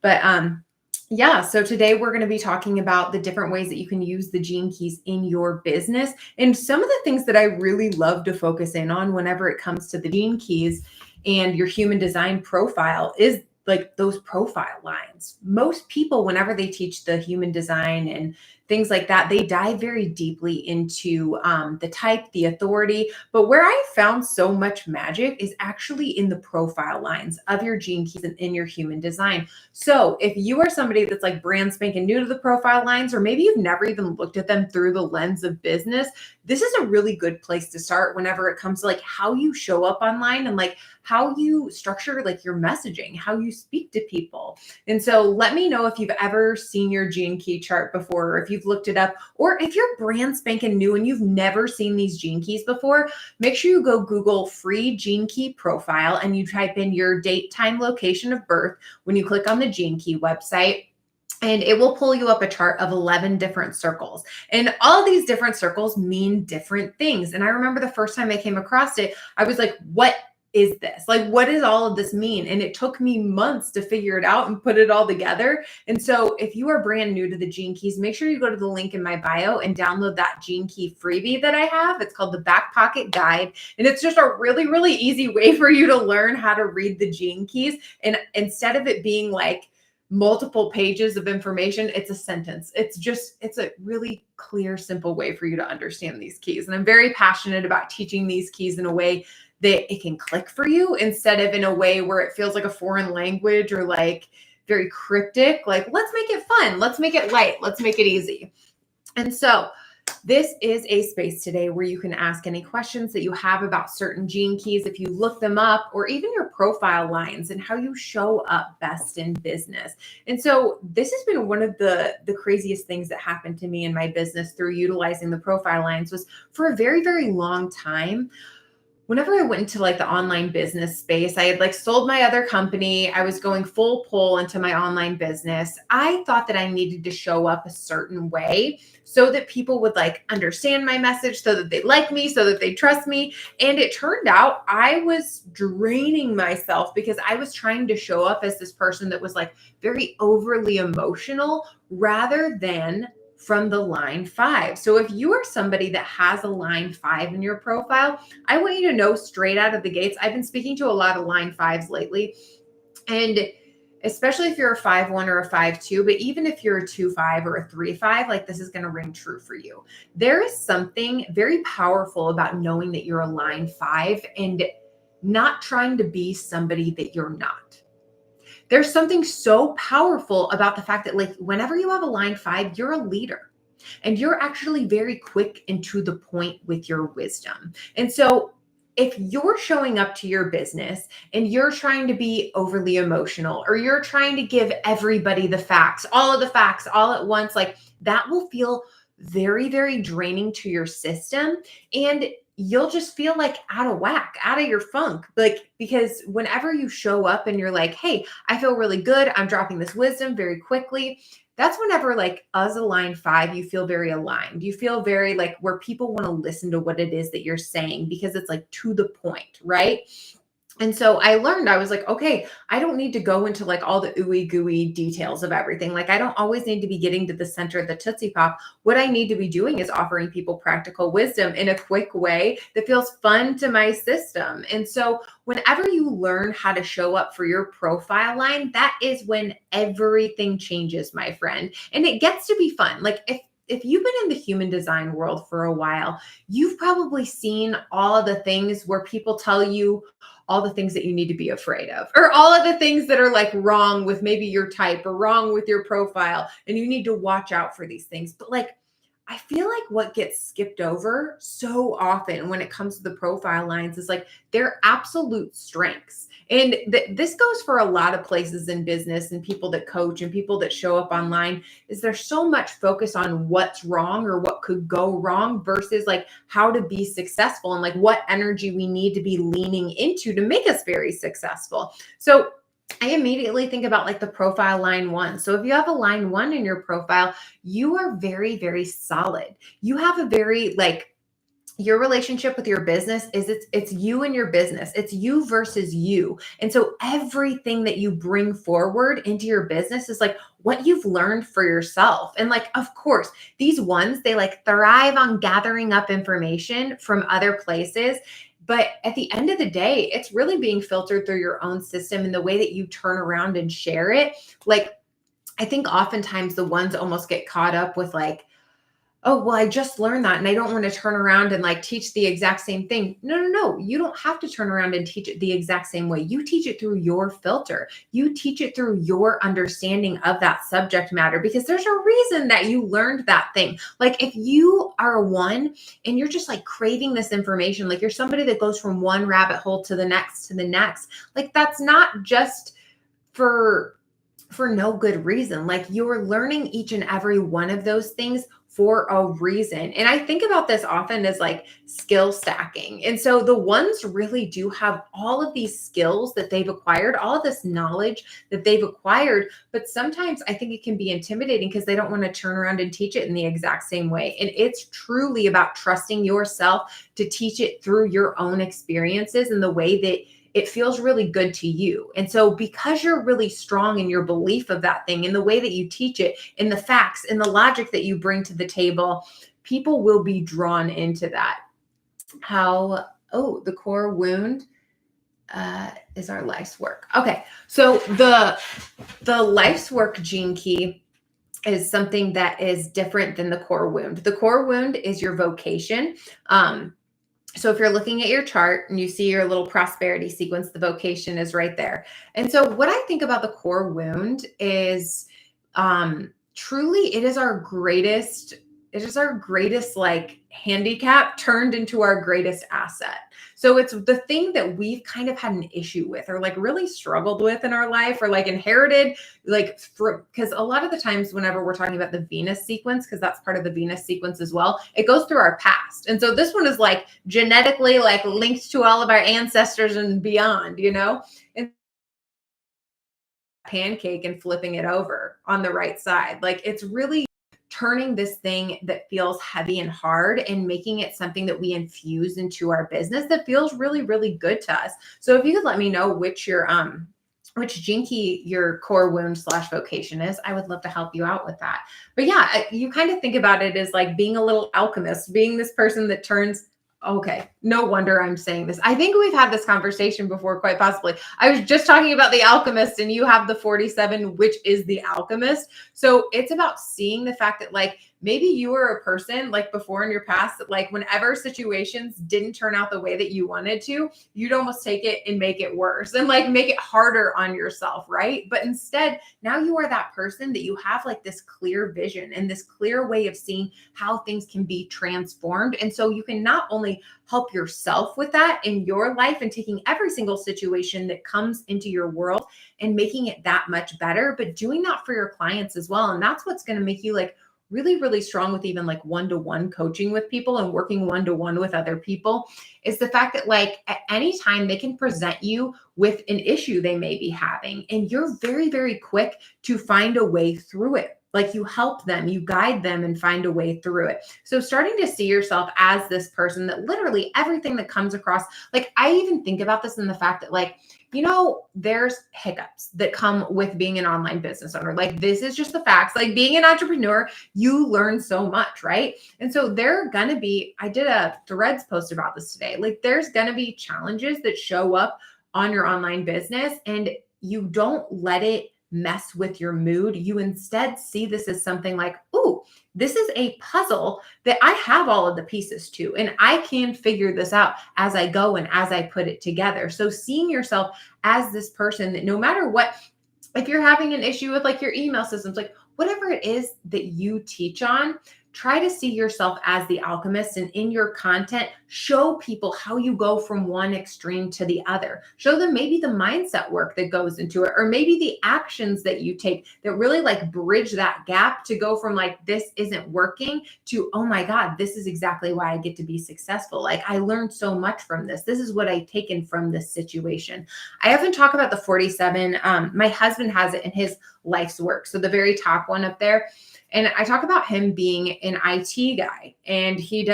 But yeah, so today we're going to be talking about the different ways that you can use the gene keys in your business. And some of the things that I really love to focus in on whenever it comes to the gene keys and your human design profile is like those profile lines. Most people, whenever they teach the human design and things like that, they dive very deeply into the type, the authority. But where I found so much magic is actually in the profile lines of your gene keys and in your human design. So if you are somebody that's like brand spanking new to the profile lines, or maybe you've never even looked at them through the lens of business, this is a really good place to start whenever it comes to like how you show up online and like how you structure like your messaging, how you speak to people. And so let me know if you've ever seen your gene key chart before, or if you've looked it up, or if you're brand spanking new and you've never seen these gene keys before, make sure you go Google free gene key profile and you type in your date, time, location of birth when you click on the gene key website. And it will pull you up a chart of 11 different circles. And all of these different circles mean different things. And I remember the first time I came across it, I was like, what is this? Like, what does all of this mean? And it took me months to figure it out and put it all together. And so if you are brand new to the Gene Keys, make sure you go to the link in my bio and download that Gene Key freebie that I have. It's called the Back Pocket Guide. And it's just a really, really easy way for you to learn how to read the Gene Keys. And instead of it being like multiple pages of information, it's a sentence. It's a really clear, simple way for you to understand these keys. And I'm very passionate about teaching these keys in a way that it can click for you instead of in a way where it feels like a foreign language or like very cryptic. Like, let's make it fun. Let's make it light. Let's make it easy. And so this is a space today where you can ask any questions that you have about certain gene keys, if you look them up, or even your profile lines and how you show up best in business. And so this has been one of the craziest things that happened to me in my business through utilizing the profile lines. Was for a very, very long time, whenever I went into like the online business space, I had like sold my other company. I was going full pull into my online business. I thought that I needed to show up a certain way so that people would like understand my message, so that they like me, so that they trust me. And it turned out I was draining myself because I was trying to show up as this person that was like very overly emotional rather than from the line 5. So if you are somebody that has a line 5 in your profile, I want you to know straight out of the gates, I've been speaking to a lot of line 5s lately, and especially if you're a 5-1 or a 5-2, but even if you're a 2-5 or a 3-5, like this is going to ring true for you. There is something very powerful about knowing that you're a line 5 and not trying to be somebody that you're not. There's something so powerful about the fact that like whenever you have a line 5, you're a leader and you're actually very quick and to the point with your wisdom. And so if you're showing up to your business and you're trying to be overly emotional, or you're trying to give everybody the facts all at once, like that will feel very, very draining to your system. And you'll just feel like out of whack, out of your funk. Like, because whenever you show up and you're like, hey, I feel really good, I'm dropping this wisdom very quickly. That's whenever, like, as a line 5, you feel very aligned. You feel very like where people want to listen to what it is that you're saying because it's like to the point, right? And so I learned, I was like, okay, I don't need to go into like all the ooey gooey details of everything. Like I don't always need to be getting to the center of the Tootsie Pop. What I need to be doing is offering people practical wisdom in a quick way that feels fun to my system. And so whenever you learn how to show up for your profile line, that is when everything changes, my friend. And it gets to be fun. Like if you've been in the human design world for a while, you've probably seen all of the things where people tell you all the things that you need to be afraid of, or all of the things that are like wrong with maybe your type or wrong with your profile. And you need to watch out for these things. But like, I feel like what gets skipped over so often when it comes to the profile lines is like their absolute strengths. And this goes for a lot of places in business and people that coach and people that show up online. Is there's so much focus on what's wrong or what could go wrong versus like how to be successful and like what energy we need to be leaning into to make us very successful. So I immediately think about like the profile line 1. So if you have a line 1 in your profile, you are very, very solid. You have a very like your relationship with your business is it's you and your business. It's you versus you. And so everything that you bring forward into your business is like what you've learned for yourself. And like, of course, these ones, they like thrive on gathering up information from other places. But at the end of the day, it's really being filtered through your own system and the way that you turn around and share it. Like, I think oftentimes the ones almost get caught up with like, oh, well, I just learned that and I don't want to turn around and like teach the exact same thing. No, no, no. You don't have to turn around and teach it the exact same way. You teach it through your filter. You teach it through your understanding of that subject matter because there's a reason that you learned that thing. Like if you are one and you're just like craving this information, like you're somebody that goes from one rabbit hole to the next, like that's not just for no good reason. Like you're learning each and every one of those things for a reason. And I think about this often as like skill stacking. And so the ones really do have all of these skills that they've acquired, all of this knowledge that they've acquired. But sometimes I think it can be intimidating because they don't want to turn around and teach it in the exact same way. And it's truly about trusting yourself to teach it through your own experiences and the way that it feels really good to you. And so because you're really strong in your belief of that thing, in the way that you teach it, in the facts, in the logic that you bring to the table, people will be drawn into that. The core wound is our life's work. Okay. So the life's work gene key is something that is different than the core wound. The core wound is your vocation. So if you're looking at your chart and you see your little prosperity sequence, the vocation is right there. And so what I think about the core wound is truly it is our greatest like handicap turned into our greatest asset. So it's the thing that we've kind of had an issue with or like really struggled with in our life or like inherited, like because a lot of the times whenever we're talking about the Venus sequence, because that's part of the Venus sequence as well, it goes through our past. And so this one is like genetically like linked to all of our ancestors and beyond, you know? And pancake and flipping it over on the right side. Like it's really turning this thing that feels heavy and hard and making it something that we infuse into our business that feels really, really good to us. So if you could let me know which gene key your core wound / vocation is, I would love to help you out with that. But yeah, you kind of think about it as like being a little alchemist, being this person that turns. Okay, no wonder I'm saying this. I think we've had this conversation before, quite possibly. I was just talking about the alchemist and you have the 47, which is the alchemist. So it's about seeing the fact that like maybe you were a person like before in your past that like whenever situations didn't turn out the way that you wanted to, you'd almost take it and make it worse and like make it harder on yourself, right? But instead, now you are that person that you have like this clear vision and this clear way of seeing how things can be transformed. And so you can not only help yourself with that in your life and taking every single situation that comes into your world and making it that much better, but doing that for your clients as well. And that's what's going to make you like really, really strong with even like one-to-one coaching with people and working one-to-one with other people is the fact that like at any time they can present you with an issue they may be having. And you're very, very quick to find a way through it. Like you help them, you guide them and find a way through it. So starting to see yourself as this person that literally everything that comes across, like I even think about this in the fact that like, you know, there's hiccups that come with being an online business owner. Like this is just the facts. Like being an entrepreneur, you learn so much, right? And so there are going to be, I did a Threads post about this today. Like there's going to be challenges that show up on your online business and you don't let it mess with your mood. You instead see this as something like, ooh, this is a puzzle that I have all of the pieces to, and I can figure this out as I go and as I put it together. So seeing yourself as this person that no matter what, if you're having an issue with like your email systems, like whatever it is that you teach on, try to see yourself as the alchemist and in your content, show people how you go from one extreme to the other. Show them maybe the mindset work that goes into it, or maybe the actions that you take that really like bridge that gap to go from like, this isn't working to, oh my God, this is exactly why I get to be successful. Like I learned so much from this. This is what I've taken from this situation. I often talk about the 47. My husband has it in his life's work. So the very top one up there. And I talk about him being an IT guy, and he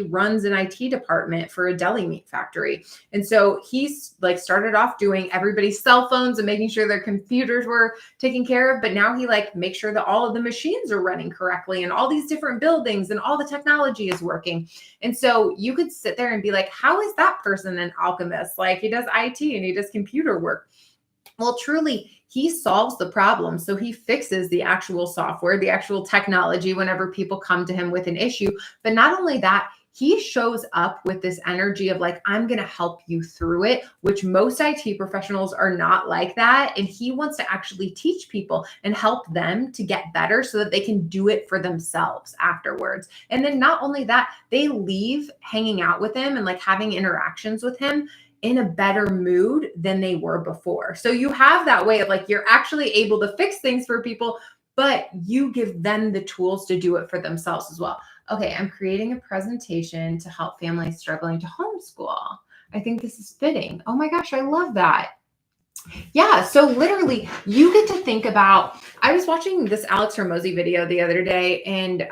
runs an IT department for a deli meat factory. And so he's like started off doing everybody's cell phones and making sure their computers were taken care of. But now he like makes sure that all of the machines are running correctly and all these different buildings and all the technology is working. And so you could sit there and be like, how is that person an alchemist? Like he does IT and he does computer work. Well, truly, he solves the problem. So he fixes the actual software, the actual technology whenever people come to him with an issue. But not only that, he shows up with this energy of like, I'm going to help you through it, which most IT professionals are not like that. And he wants to actually teach people and help them to get better so that they can do it for themselves afterwards. And then not only that, they leave hanging out with him and like having interactions with him in a better mood than they were before. So you have that way of like, you're actually able to fix things for people, but you give them the tools to do it for themselves as well. Okay, I'm creating a presentation to help families struggling to homeschool. I think this is fitting. Oh my gosh, I love that. Yeah, so literally you get to think about, I was watching this Alex Hormozy video the other day, and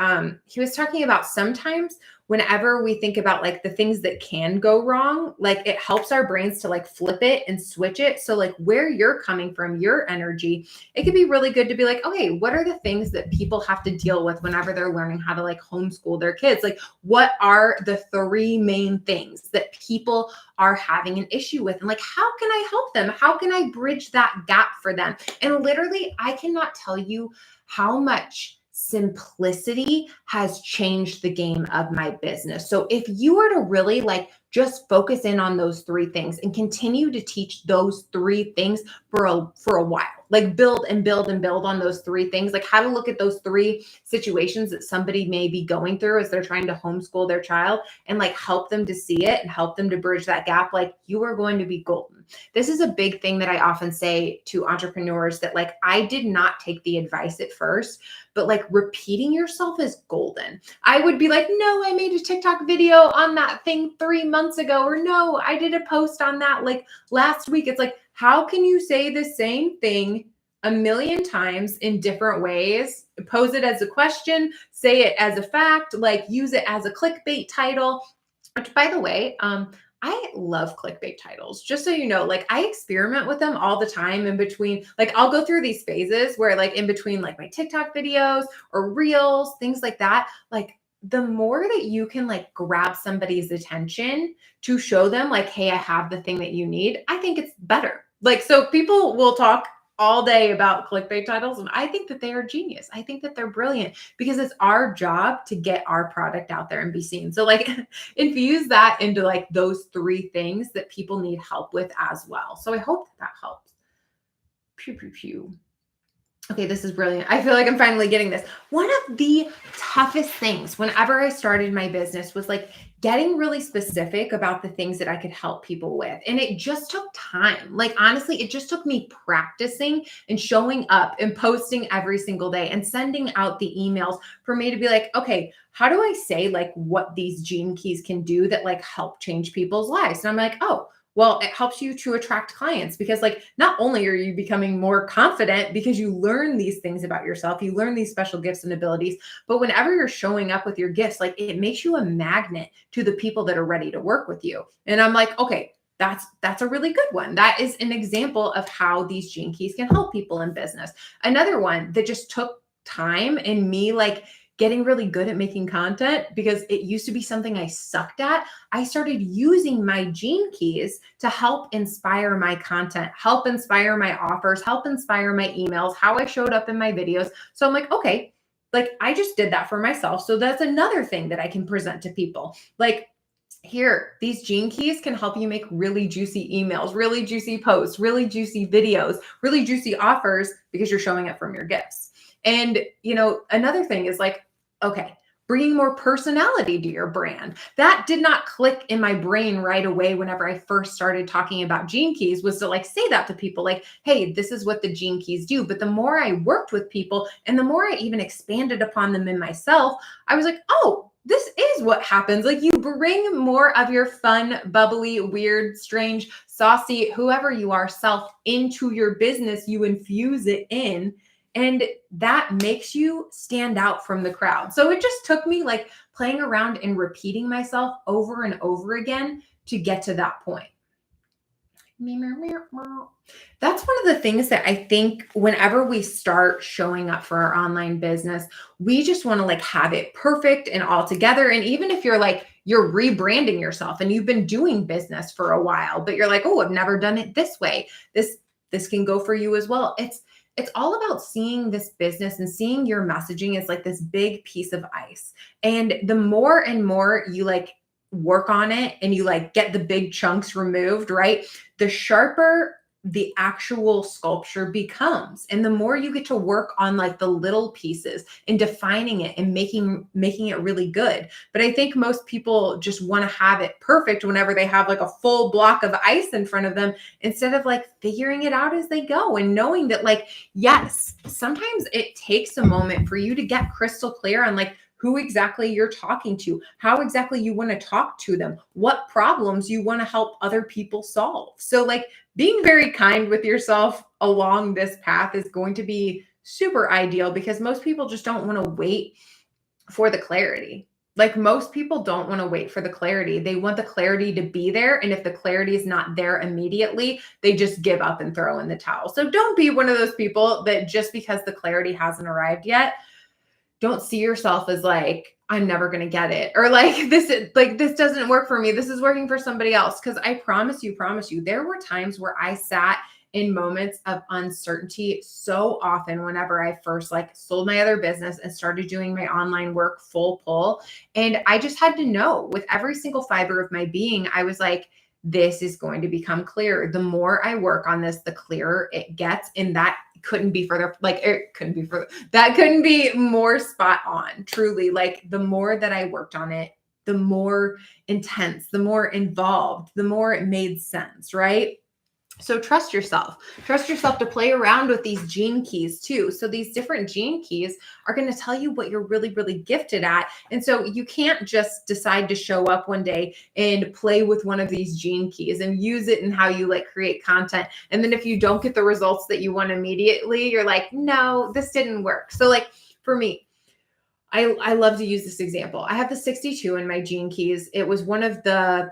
he was talking about sometimes whenever we think about like the things that can go wrong, like it helps our brains to like flip it and switch it. So like where you're coming from, your energy, it could be really good to be like, okay, what are the things that people have to deal with whenever they're learning how to like homeschool their kids? Like what are the three main things that people are having an issue with? And like, how can I help them? How can I bridge that gap for them? And literally, I cannot tell you how much simplicity has changed the game of my business. So if you were to really like just focus in on those three things and continue to teach those three things for a while, like build and build and build on those three things, like how to look at those three situations that somebody may be going through as they're trying to homeschool their child and like help them to see it and help them to bridge that gap, like you are going to be golden. This is a big thing that I often say to entrepreneurs that like, I did not take the advice at first, but like repeating yourself is golden. I would be like, no, I made a TikTok video on that thing 3 months ago, or no, I did a post on that like last week. It's like, how can you say the same thing a million times in different ways, pose it as a question, say it as a fact, like use it as a clickbait title, which by the way, I love clickbait titles. Just so you know, like I experiment with them all the time in between. Like I'll go through these phases where like in between like my TikTok videos or reels, things like that, like the more that you can like grab somebody's attention to show them like, hey, I have the thing that you need, I think it's better. Like, so people will talk all day about clickbait titles, and I think that they are genius. I think that they're brilliant because it's our job to get our product out there and be seen. So like infuse that into like those three things that people need help with as well. So I hope that helps. Pew, pew, pew. Okay, this is brilliant. I feel like I'm finally getting this. One of the toughest things whenever I started my business was like getting really specific about the things that I could help people with. And it just took time. Like, honestly, it just took me practicing and showing up and posting every single day and sending out the emails for me to be like, okay, how do I say like what these gene keys can do that like help change people's lives? And I'm like, oh, well, it helps you to attract clients because like not only are you becoming more confident because you learn these things about yourself, you learn these special gifts and abilities, but whenever you're showing up with your gifts, like it makes you a magnet to the people that are ready to work with you. And I'm like, okay, that's a really good one. That is an example of how these gene keys can help people in business. Another one that just took time and me like getting really good at making content because it used to be something I sucked at. I started using my gene keys to help inspire my content, help inspire my offers, help inspire my emails, how I showed up in my videos. So I'm like, okay, like I just did that for myself. So that's another thing that I can present to people. Like, here, these gene keys can help you make really juicy emails, really juicy posts, really juicy videos, really juicy offers because you're showing up from your gifts. And, you know, another thing is like, okay, bringing more personality to your brand. That did not click in my brain right away whenever I first started talking about gene keys, was to like say that to people like, hey, this is what the gene keys do. But the more I worked with people and the more I even expanded upon them in myself, I was like, oh, this is what happens. Like you bring more of your fun, bubbly, weird, strange, saucy, whoever you are self into your business, you infuse it in, And that makes you stand out from the crowd. So it just took me like playing around and repeating myself over and over again to get to that point. That's one of the things that I think whenever we start showing up for our online business, we just want to like have it perfect and all together. And even if you're like, you're rebranding yourself and you've been doing business for a while, but you're like, oh, I've never done it this way. This can go for you as well. It's all about seeing this business and seeing your messaging as like this big piece of ice. And the more and more you like work on it and you like get the big chunks removed, right? The sharper the actual sculpture becomes. And the more you get to work on like the little pieces and defining it and making it really good. But I think most people just want to have it perfect whenever they have like a full block of ice in front of them, instead of like figuring it out as they go and knowing that like, yes, sometimes it takes a moment for you to get crystal clear on like who exactly you're talking to, how exactly you want to talk to them, what problems you want to help other people solve. So like being very kind with yourself along this path is going to be super ideal, because most people just don't want to wait for the clarity. Like most people don't want to wait for the clarity. They want the clarity to be there. And if the clarity is not there immediately, they just give up and throw in the towel. So don't be one of those people that just because the clarity hasn't arrived yet, don't see yourself as like, I'm never going to get it. Or like, this doesn't work for me. This is working for somebody else. Cause I promise you, there were times where I sat in moments of uncertainty so often whenever I first like sold my other business and started doing my online work full pull. And I just had to know with every single fiber of my being, I was like, this is going to become clear. The more I work on this, the clearer it gets. And that couldn't be further, like it couldn't be further. That couldn't be more spot on, truly. Like the more that I worked on it, the more intense, the more involved, the more it made sense, right? So trust yourself to play around with these gene keys too. So these different gene keys are going to tell you what you're really, really gifted at. And so you can't just decide to show up one day and play with one of these gene keys and use it in how you like create content. And then if you don't get the results that you want immediately, you're like, no, this didn't work. So like for me, I love to use this example. I have the 62 in my gene keys. It was one of the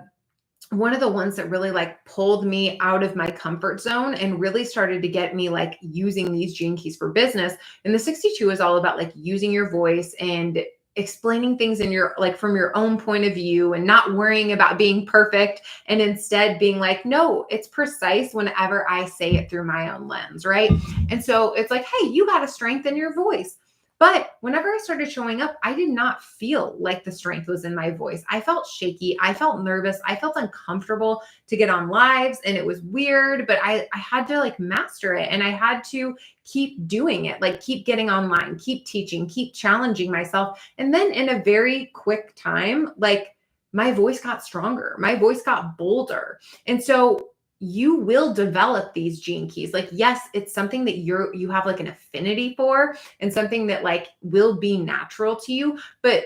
ones that really like pulled me out of my comfort zone and really started to get me like using these gene keys for business. And the 62 is all about like using your voice and explaining things in your like from your own point of view and not worrying about being perfect, and instead being like, no, it's precise whenever I say it through my own lens, right? And so it's like, hey, you got to strengthen your voice. But whenever I started showing up, I did not feel like the strength was in my voice. I felt shaky. I felt nervous. I felt uncomfortable to get on lives, and it was weird, but I had to like master it, and I had to keep doing it, like keep getting online, keep teaching, keep challenging myself. And then in a very quick time, like my voice got stronger. My voice got bolder. And so you will develop these gene keys. Like, yes, it's something that you have like an affinity for and something that like will be natural to you. But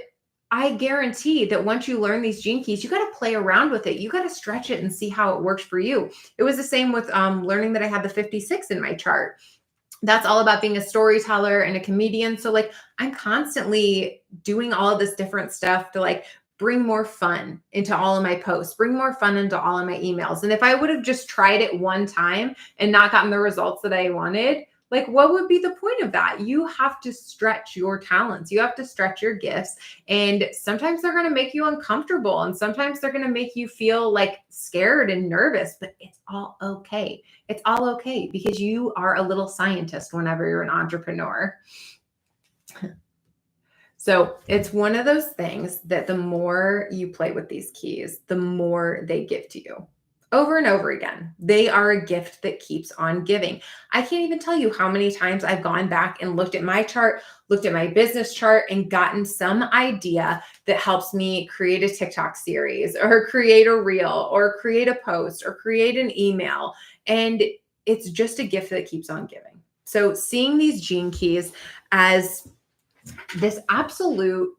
I guarantee that once you learn these gene keys, you got to play around with it. You got to stretch it and see how it works for you. It was the same with learning that I had the 56 in my chart. That's all about being a storyteller and a comedian. So like I'm constantly doing all of this different stuff to like bring more fun into all of my posts, bring more fun into all of my emails. And if I would have just tried it one time and not gotten the results that I wanted, like what would be the point of that? You have to stretch your talents. You have to stretch your gifts. And sometimes they're going to make you uncomfortable. And sometimes they're going to make you feel like scared and nervous, but it's all okay. It's all okay because you are a little scientist whenever you're an entrepreneur. So it's one of those things that the more you play with these keys, the more they give to you over and over again. They are a gift that keeps on giving. I can't even tell you how many times I've gone back and looked at my chart, looked at my business chart, and gotten some idea that helps me create a TikTok series or create a reel or create a post or create an email. And it's just a gift that keeps on giving. So seeing these gene keys as this absolute,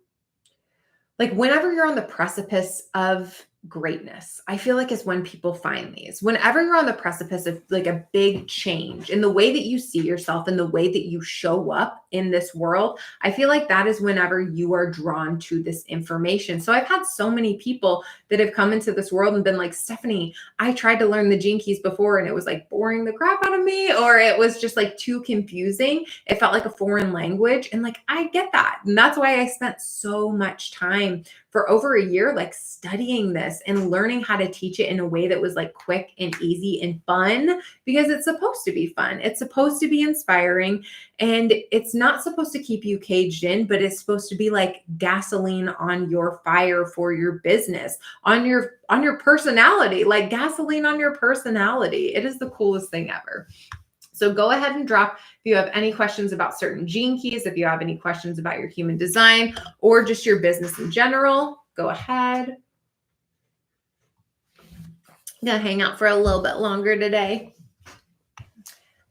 like whenever you're on the precipice of greatness, I feel like, is when people find these. Whenever you're on the precipice of like a big change in the way that you see yourself and the way that you show up in this world, I feel like that is whenever you are drawn to this information. So I've had so many people that have come into this world and been like, Stephanie, I tried to learn the Gene Keys before and it was like boring the crap out of me, or it was just like too confusing. It felt like a foreign language. And like, I get that. And that's why I spent so much time for over a year, like studying this and learning how to teach it in a way that was like quick and easy and fun, because it's supposed to be fun. It's supposed to be inspiring, and it's not supposed to keep you caged in, but it's supposed to be like gasoline on your fire for your business, on your personality, like gasoline on your personality. It is the coolest thing ever. So go ahead and drop if you have any questions about certain Gene Keys, if you have any questions about your human design or just your business in general, go ahead. I'm going to hang out for a little bit longer today.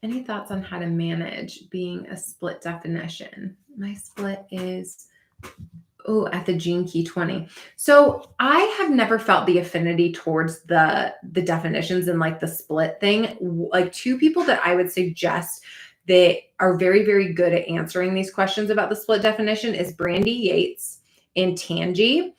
Any thoughts on how to manage being a split definition? My split is at the Gene Key 20. So I have never felt the affinity towards the definitions and like the split thing. Like two people that I would suggest that are very, very good at answering these questions about the split definition is Brandy Yates and Tangi.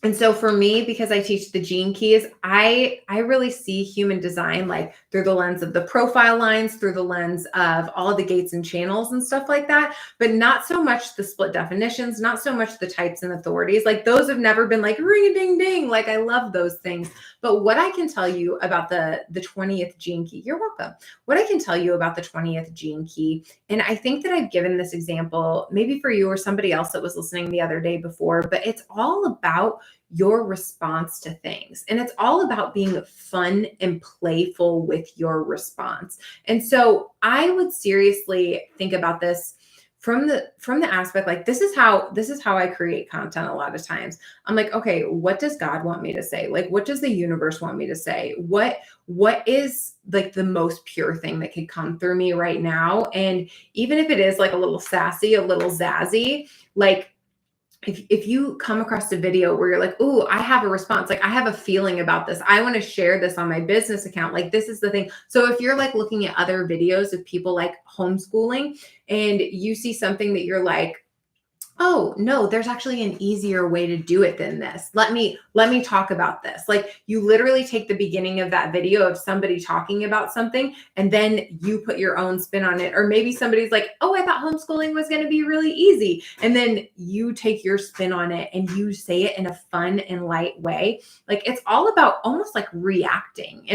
And so for me, because I teach the Gene Keys, I really see human design like through the lens of the profile lines, through the lens of all of the gates and channels and stuff like that, but not so much the split definitions, not so much the types and authorities. Like those have never been like ring a ding ding. Like I love those things. But what I can tell you about the 20th Gene Key, you're welcome. What I can tell you about the 20th Gene Key, and I think that I've given this example maybe for you or somebody else that was listening the other day before, but it's all about your response to things. And it's all about being fun and playful with your response. And so I would seriously think about this from the aspect, like this is how I create content a lot of times. I'm like, okay, what does God want me to say? Like, what does the universe want me to say? What is like the most pure thing that could come through me right now? And even if it is like a little sassy, a little zazzy, like if you come across a video where you're like, ooh, I have a response, like I have a feeling about this, I want to share this on my business account, like this is the thing. So if you're like looking at other videos of people like homeschooling and you see something that you're like, oh no, there's actually an easier way to do it than this. Let me talk about this. Like you literally take the beginning of that video of somebody talking about something and then you put your own spin on it. Or maybe somebody's like, oh, I thought homeschooling was going to be really easy. And then you take your spin on it and you say it in a fun and light way. Like it's all about almost like reacting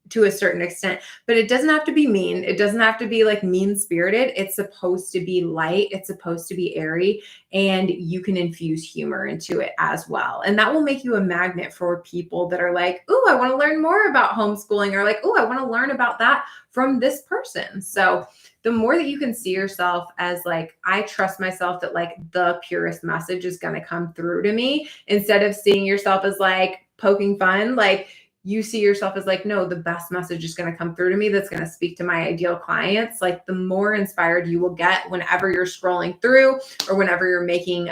to a certain extent, but it doesn't have to be mean. It doesn't have to be like mean spirited. It's supposed to be light. It's supposed to be airy, and you can infuse humor into it as well. And that will make you a magnet for people that are like, oh, I want to learn more about homeschooling, or like, oh, I want to learn about that from this person. So the more that you can see yourself as like, I trust myself that like the purest message is going to come through to me, instead of seeing yourself as like poking fun, like you see yourself as like, no, the best message is going to come through to me that's going to speak to my ideal clients. Like the more inspired you will get whenever you're scrolling through or whenever you're making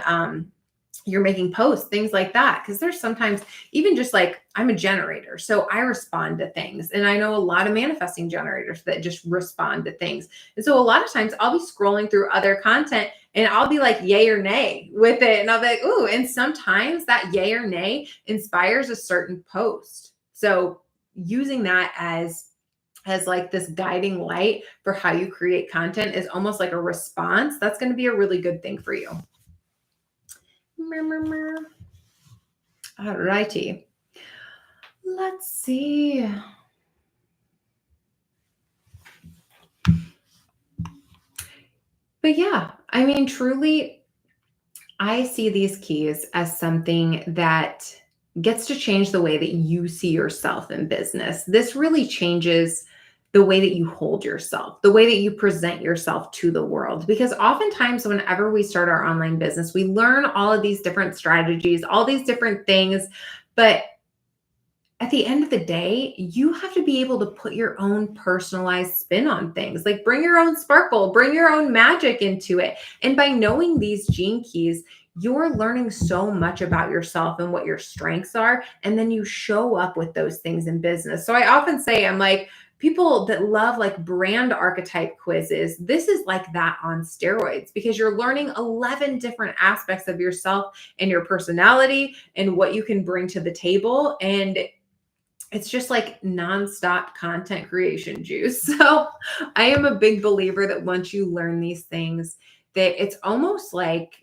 posts, things like that. Because there's sometimes even just like, I'm a generator, so I respond to things. And I know a lot of manifesting generators that just respond to things. And so a lot of times I'll be scrolling through other content and I'll be like yay or nay with it. And I'll be like, ooh, and sometimes that yay or nay inspires a certain post. So using that as like this guiding light for how you create content is almost like a response. That's going to be a really good thing for you. All righty. Let's see. But yeah, I mean, truly, I see these keys as something that gets to change the way that you see yourself in business. This really changes the way that you hold yourself, the way that you present yourself to the world. Because oftentimes whenever we start our online business, we learn all of these different strategies, all these different things, but at the end of the day, you have to be able to put your own personalized spin on things, like bring your own sparkle, bring your own magic into it. And by knowing these Gene Keys, you're learning so much about yourself and what your strengths are. And then you show up with those things in business. So I often say, I'm like, people that love like brand archetype quizzes, this is like that on steroids because you're learning 11 different aspects of yourself and your personality and what you can bring to the table. And it's just like nonstop content creation juice. So I am a big believer that once you learn these things, that it's almost like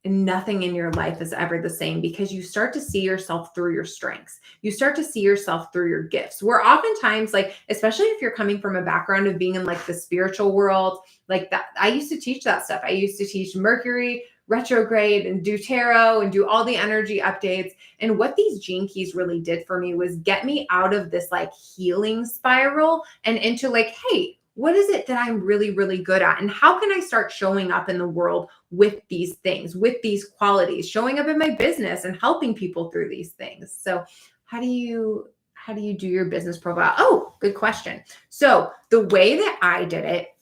nothing in your life is ever the same because you start to see yourself through your strengths. You start to see yourself through your gifts. Where oftentimes, like, especially if you're coming from a background of being in like the spiritual world, like that, I used to teach that stuff. I used to teach Mercury retrograde and do tarot and do all the energy updates. And what these gene keys really did for me was get me out of this like healing spiral and into like, hey, what is it that I'm really, really good at? And how can I start showing up in the world with these things, with these qualities, showing up in my business and helping people through these things? So how do you do your business profile? Oh, good question. So the way that I did it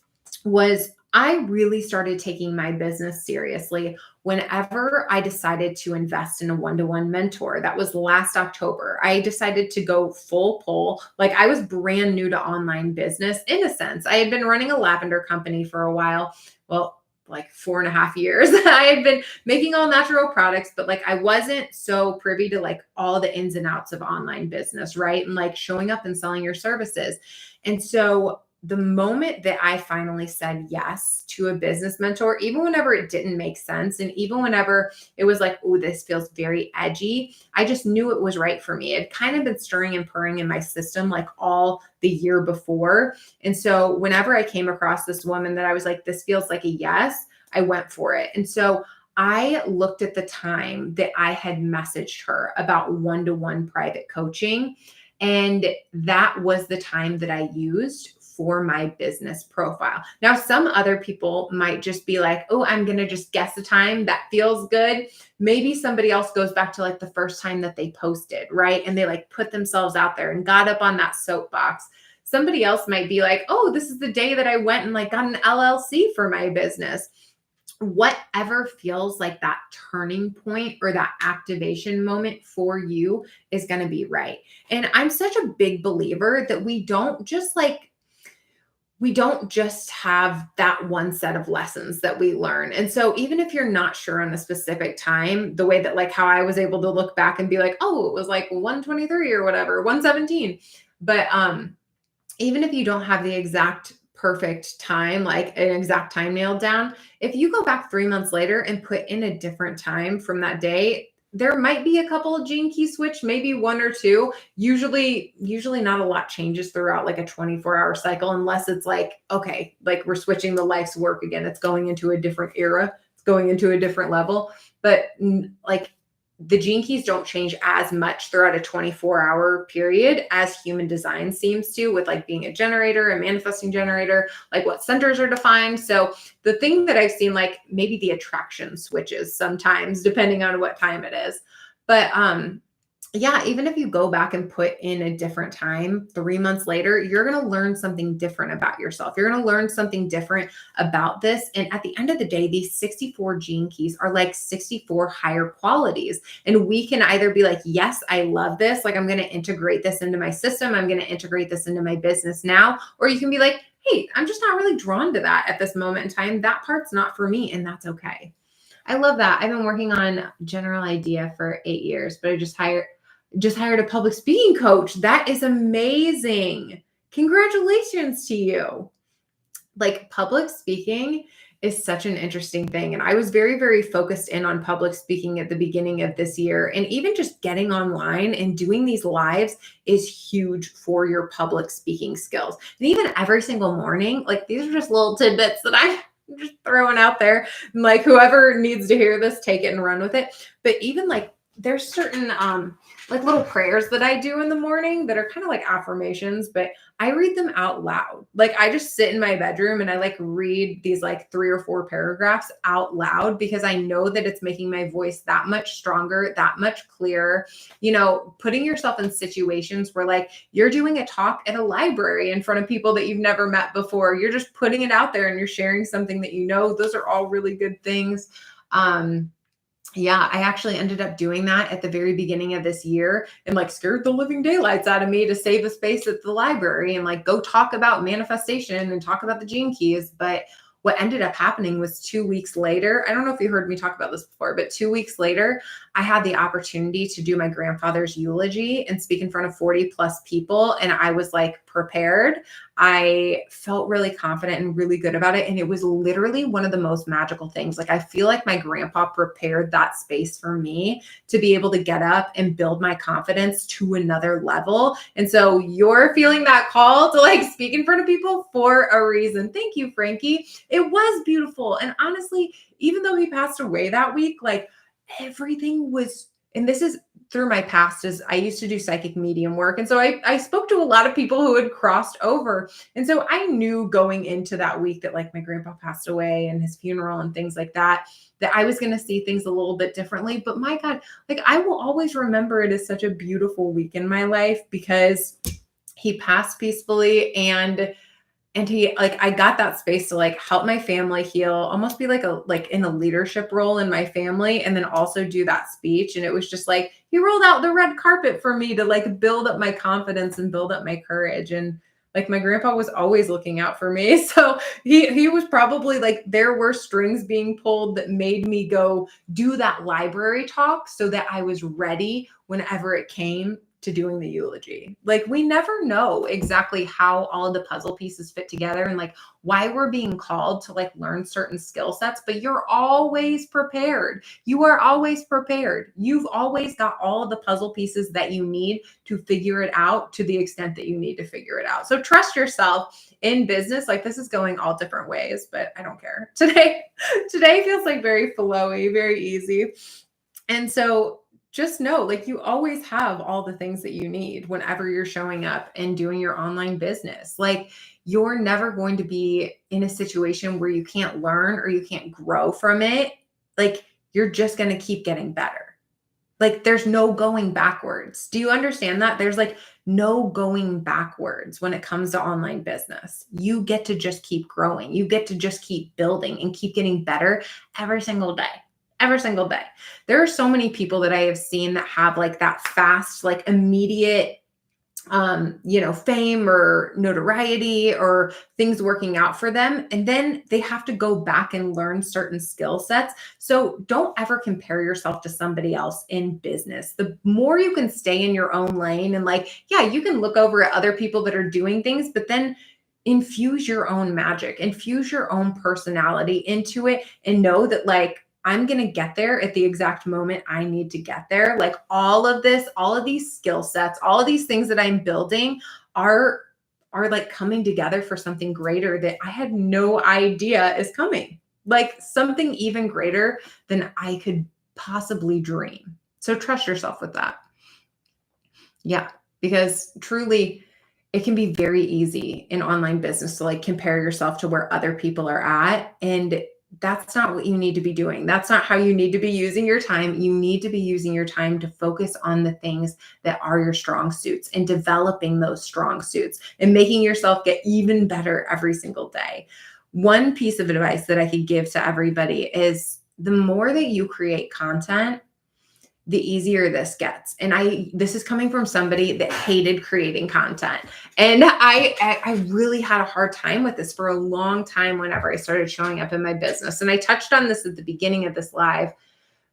was I really started taking my business seriously whenever I decided to invest in a one-to-one mentor. That was last October. I decided to go full pull. Like I was brand new to online business in a sense. I had been running a lavender company for a while. Well, like 4.5 years. I had been making all natural products, but like I wasn't so privy to like all the ins and outs of online business, right? And like showing up and selling your services. And so the moment that I finally said yes to a business mentor, even whenever it didn't make sense, and even whenever it was like, oh, this feels very edgy, I just knew it was right for me. It had kind of been stirring and purring in my system like all the year before. And so whenever I came across this woman that I was like, this feels like a yes, I went for it. And so I looked at the time that I had messaged her about one-to-one private coaching. And that was the time that I used for my business profile. Now, some other people might just be like, oh, I'm going to just guess a time that feels good. Maybe somebody else goes back to like the first time that they posted, right? And they like put themselves out there and got up on that soapbox. Somebody else might be like, oh, this is the day that I went and like got an LLC for my business. Whatever feels like that turning point or that activation moment for you is going to be right. And I'm such a big believer that we don't just have that one set of lessons that we learn. And so even if you're not sure on a specific time, the way that like how I was able to look back and be like, oh, it was like 123 or whatever, 117. But even if you don't have the exact perfect time, like an exact time nailed down, if you go back 3 months later and put in a different time from that day, there might be a couple of gene key switch, maybe one or two. Usually not a lot changes throughout like a 24-hour cycle, unless it's like, okay, like we're switching the life's work again. It's going into a different era. It's going into a different level. But like the gene keys don't change as much throughout a 24-hour period as human design seems to, with like being a generator, a manifesting generator, like what centers are defined. So the thing that I've seen, like maybe the attraction switches sometimes depending on what time it is. But yeah, even if you go back and put in a different time, 3 months later, you're going to learn something different about yourself. You're going to learn something different about this. And at the end of the day, these 64 gene keys are like 64 higher qualities. And we can either be like, yes, I love this. Like I'm going to integrate this into my system. I'm going to integrate this into my business now. Or you can be like, hey, I'm just not really drawn to that at this moment in time. That part's not for me. And that's okay. I love that. I've been working on General Idea for 8 years, but I just hired a public speaking coach. That is amazing. Congratulations to you. Like public speaking is such an interesting thing. And I was very, very focused in on public speaking at the beginning of this year. And even just getting online and doing these lives is huge for your public speaking skills. And even every single morning, like these are just little tidbits that I'm just throwing out there. Like whoever needs to hear this, take it and run with it. But even like there's certain like little prayers that I do in the morning that are kind of like affirmations, but I read them out loud. Like I just sit in my bedroom and I like read these like 3 or 4 paragraphs out loud because I know that it's making my voice that much stronger, that much clearer. You know, putting yourself in situations where like you're doing a talk at a library in front of people that you've never met before. You're just putting it out there and you're sharing something that you know. Those are all really good things. Yeah, I actually ended up doing that at the very beginning of this year and like scared the living daylights out of me to save a space at the library and like go talk about manifestation and talk about the gene keys. But what ended up happening was 2 weeks later, I don't know if you heard me talk about this before, but 2 weeks later, I had the opportunity to do my grandfather's eulogy and speak in front of 40 plus people. And I was like prepared. I felt really confident and really good about it. And it was literally one of the most magical things. Like, I feel like my grandpa prepared that space for me to be able to get up and build my confidence to another level. And so you're feeling that call to like speak in front of people for a reason. Thank you, Frankie. It was beautiful. And honestly, even though he passed away that week, like everything was, and this is through my past, is I used to do psychic medium work. And so I spoke to a lot of people who had crossed over. And so I knew going into that week that like my grandpa passed away and his funeral and things like that, that I was going to see things a little bit differently. But my God, like I will always remember it as such a beautiful week in my life because he passed peacefully, and he like I got that space to like help my family heal, almost be like in a leadership role in my family, and then also do that speech. And it was just like he rolled out the red carpet for me to like build up my confidence and build up my courage. And like my grandpa was always looking out for me. So he was probably like there were strings being pulled that made me go do that library talk so that I was ready whenever it came to doing the eulogy. Like we never know exactly how all of the puzzle pieces fit together and like why we're being called to like learn certain skill sets, but you're always prepared. You are always prepared. You've always got all of the puzzle pieces that you need to figure it out to the extent that you need to figure it out. So trust yourself in business. Like this is going all different ways, but I don't care. Today feels like very flowy, very easy. And so just know like you always have all the things that you need whenever you're showing up and doing your online business. Like you're never going to be in a situation where you can't learn or you can't grow from it. Like you're just going to keep getting better. Like there's no going backwards. Do you understand that? There's like no going backwards when it comes to online business. You get to just keep growing. You get to just keep building and keep getting better every single day. Every single day. There are so many people that I have seen that have like that fast, like immediate fame or notoriety or things working out for them. And then they have to go back and learn certain skill sets. So don't ever compare yourself to somebody else in business. The more you can stay in your own lane and like, yeah, you can look over at other people that are doing things, but then infuse your own magic, infuse your own personality into it and know that like, I'm going to get there at the exact moment I need to get there. Like all of this, all of these skill sets, all of these things that I'm building are like coming together for something greater that I had no idea is coming. Like something even greater than I could possibly dream. So trust yourself with that. Yeah, because truly it can be very easy in online business to like compare yourself to where other people are at, and that's not what you need to be doing. That's not how you need to be using your time. You need to be using your time to focus on the things that are your strong suits and developing those strong suits and making yourself get even better every single day. One piece of advice that I could give to everybody is the more that you create content, the easier this gets. And this is coming from somebody that hated creating content. And I really had a hard time with this for a long time whenever I started showing up in my business. And I touched on this at the beginning of this live,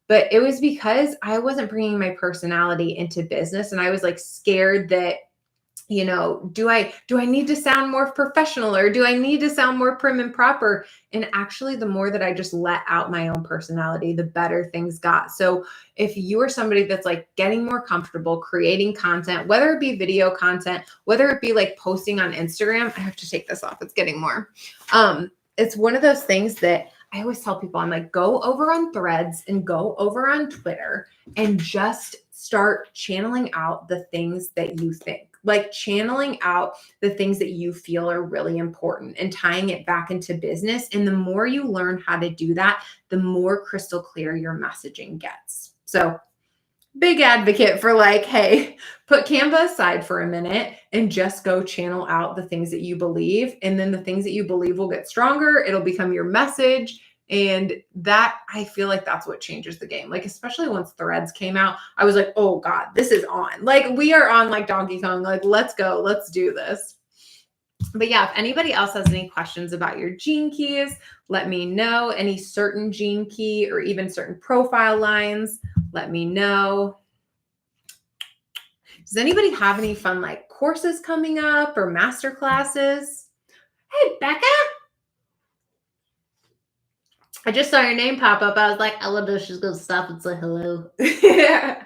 but it was because I wasn't bringing my personality into business. And I was like scared that, do I need to sound more professional or do I need to sound more prim and proper? And actually, the more that I just let out my own personality, the better things got. So if you are somebody that's like getting more comfortable creating content, whether it be video content, whether it be like posting on Instagram, I have to take this off. It's getting more. It's one of those things that I always tell people, I'm like, go over on Threads and go over on Twitter and just start channeling out the things that you think. Like channeling out the things that you feel are really important and tying it back into business. And the more you learn how to do that, the more crystal clear your messaging gets. So big advocate for like, hey, put Canva aside for a minute and just go channel out the things that you believe. And then the things that you believe will get stronger. It'll become your message. And that, I feel like that's what changes the game. Like, especially once Threads came out, I was like, oh God, this is on. Like, we are on like Donkey Kong. Like, let's go. Let's do this. But yeah, if anybody else has any questions about your gene keys, let me know. Any certain gene key or even certain profile lines, let me know. Does anybody have any fun like courses coming up or master classes? Hey, Becca. I just saw your name pop up. I was like, I wonder if she's going to stop and say hello. Yeah.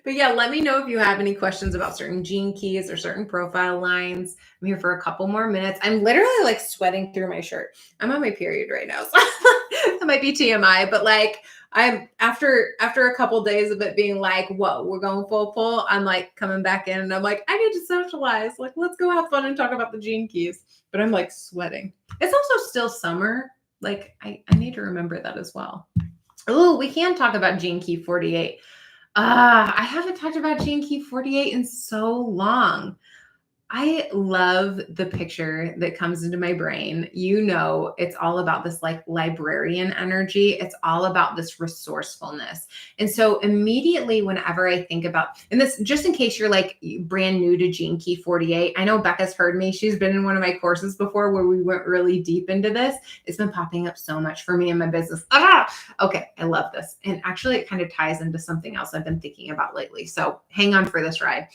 But yeah, let me know if you have any questions about certain gene keys or certain profile lines. I'm here for a couple more minutes. I'm literally like sweating through my shirt. I'm on my period right now. So that might be TMI, but like I'm after a couple days of it being like, whoa, we're going full. I'm like coming back in and I'm like, I need to socialize. Like, let's go have fun and talk about the gene keys. But I'm like sweating. It's also still summer. Like I need to remember that as well. Oh, we can talk about gene key 48. I haven't talked about gene key 48 in so long. I love the picture that comes into my brain. You know, it's all about this like librarian energy. It's all about this resourcefulness. And so immediately whenever I think about, and this, just in case you're like brand new to Gene Key 48, I know Becca's heard me. She's been in one of my courses before where we went really deep into this. It's been popping up so much for me in my business. Okay, I love this. And actually it kind of ties into something else I've been thinking about lately. So hang on for this ride.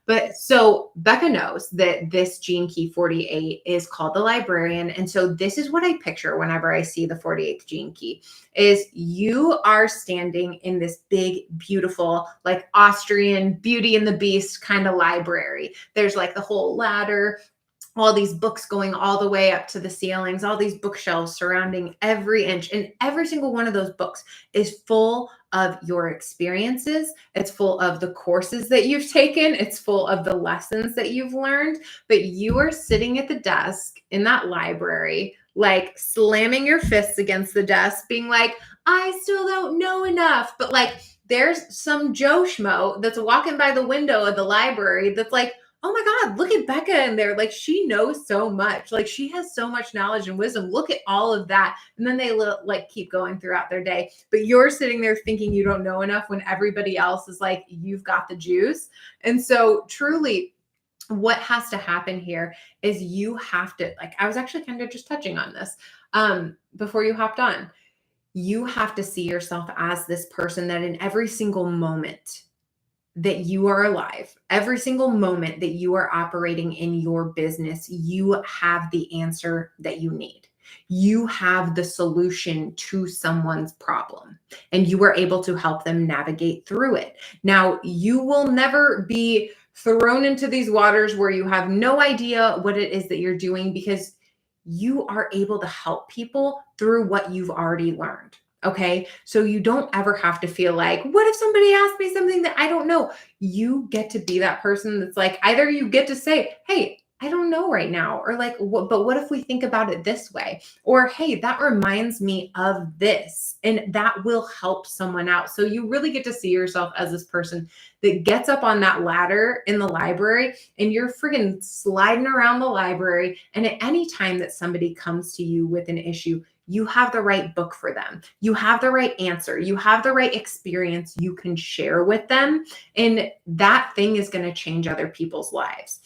But so Becca knows that this Gene Key 48 is called the librarian. And so this is what I picture whenever I see the 48th Gene Key is you are standing in this big, beautiful, like Austrian Beauty and the Beast kind of library. There's like the whole ladder, all these books going all the way up to the ceilings, all these bookshelves surrounding every inch. And every single one of those books is full of your experiences. It's full of the courses that you've taken. It's full of the lessons that you've learned. But you are sitting at the desk in that library, like slamming your fists against the desk, being like, I still don't know enough. But like, there's some Joe Schmo that's walking by the window of the library that's like, oh my God, look at Becca in there. Like she knows so much. Like she has so much knowledge and wisdom. Look at all of that. And then they like keep going throughout their day. But you're sitting there thinking you don't know enough when everybody else is like, you've got the juice. And so truly what has to happen here is you have to, like, I was actually kind of just touching on this before you hopped on. You have to see yourself as this person that in every single moment that you are alive, every single moment that you are operating in your business, you have the answer that you need. You have the solution to someone's problem and you are able to help them navigate through it. Now, you will never be thrown into these waters where you have no idea what it is that you're doing because you are able to help people through what you've already learned. Okay. So you don't ever have to feel like, what if somebody asked me something that I don't know? You get to be that person that's like, either you get to say, hey, I don't know right now. Or like, but what if we think about it this way? Or, hey, that reminds me of this and that will help someone out. So you really get to see yourself as this person that gets up on that ladder in the library and you're friggin' sliding around the library. And at any time that somebody comes to you with an issue, you have the right book for them. You have the right answer. You have the right experience you can share with them. And that thing is going to change other people's lives.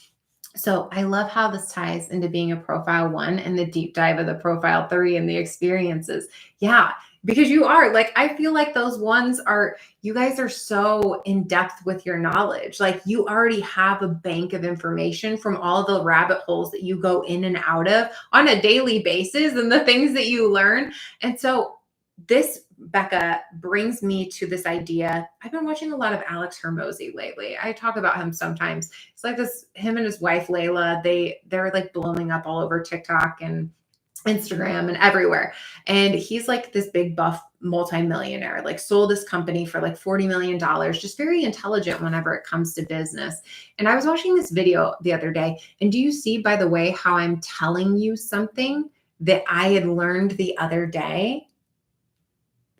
So I love how this ties into being a profile 1 and the deep dive of the profile 3 and the experiences. Yeah, because you are like, I feel like those ones are, you guys are so in depth with your knowledge. Like you already have a bank of information from all the rabbit holes that you go in and out of on a daily basis and the things that you learn. And so this, Becca, brings me to this idea. I've been watching a lot of Alex Hermosi lately. I talk about him sometimes. It's like this, him and his wife, Layla, they're like blowing up all over TikTok and Instagram and everywhere. And he's like this big buff multimillionaire, like sold his company for like $40 million, just very intelligent whenever it comes to business. And I was watching this video the other day. And do you see, by the way, how I'm telling you something that I had learned the other day?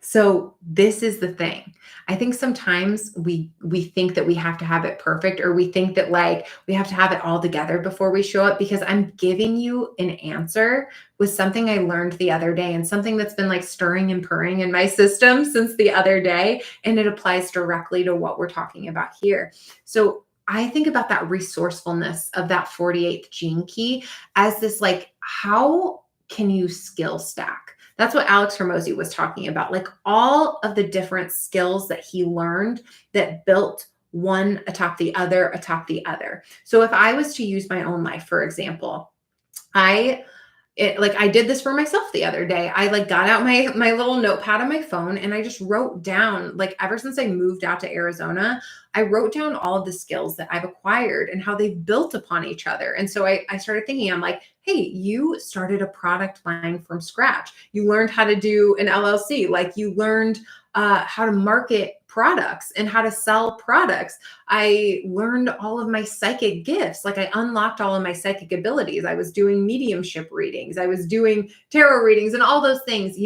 So this is the thing. I think sometimes we think that we have to have it perfect, or we think that like we have to have it all together before we show up, because I'm giving you an answer with something I learned the other day, and something that's been like stirring and purring in my system since the other day, and it applies directly to what we're talking about here. So I think about that resourcefulness of that 48th gene key as this like, how can you skill stack? That's what Alex Hormozy was talking about, like all of the different skills that he learned that built one atop the other, atop the other. So if I was to use my own life, for example, I like I did this for myself the other day. I like got out my little notepad on my phone, and I just wrote down, like, ever since I moved out to Arizona, I wrote down all of the skills that I've acquired and how they've built upon each other. And so I started thinking, I'm like, hey, you started a product line from scratch. You learned how to do an LLC. Like, you learned how to market products and how to sell products. I learned all of my psychic gifts. Like, I unlocked all of my psychic abilities. I was doing mediumship readings. I was doing tarot readings and all those things,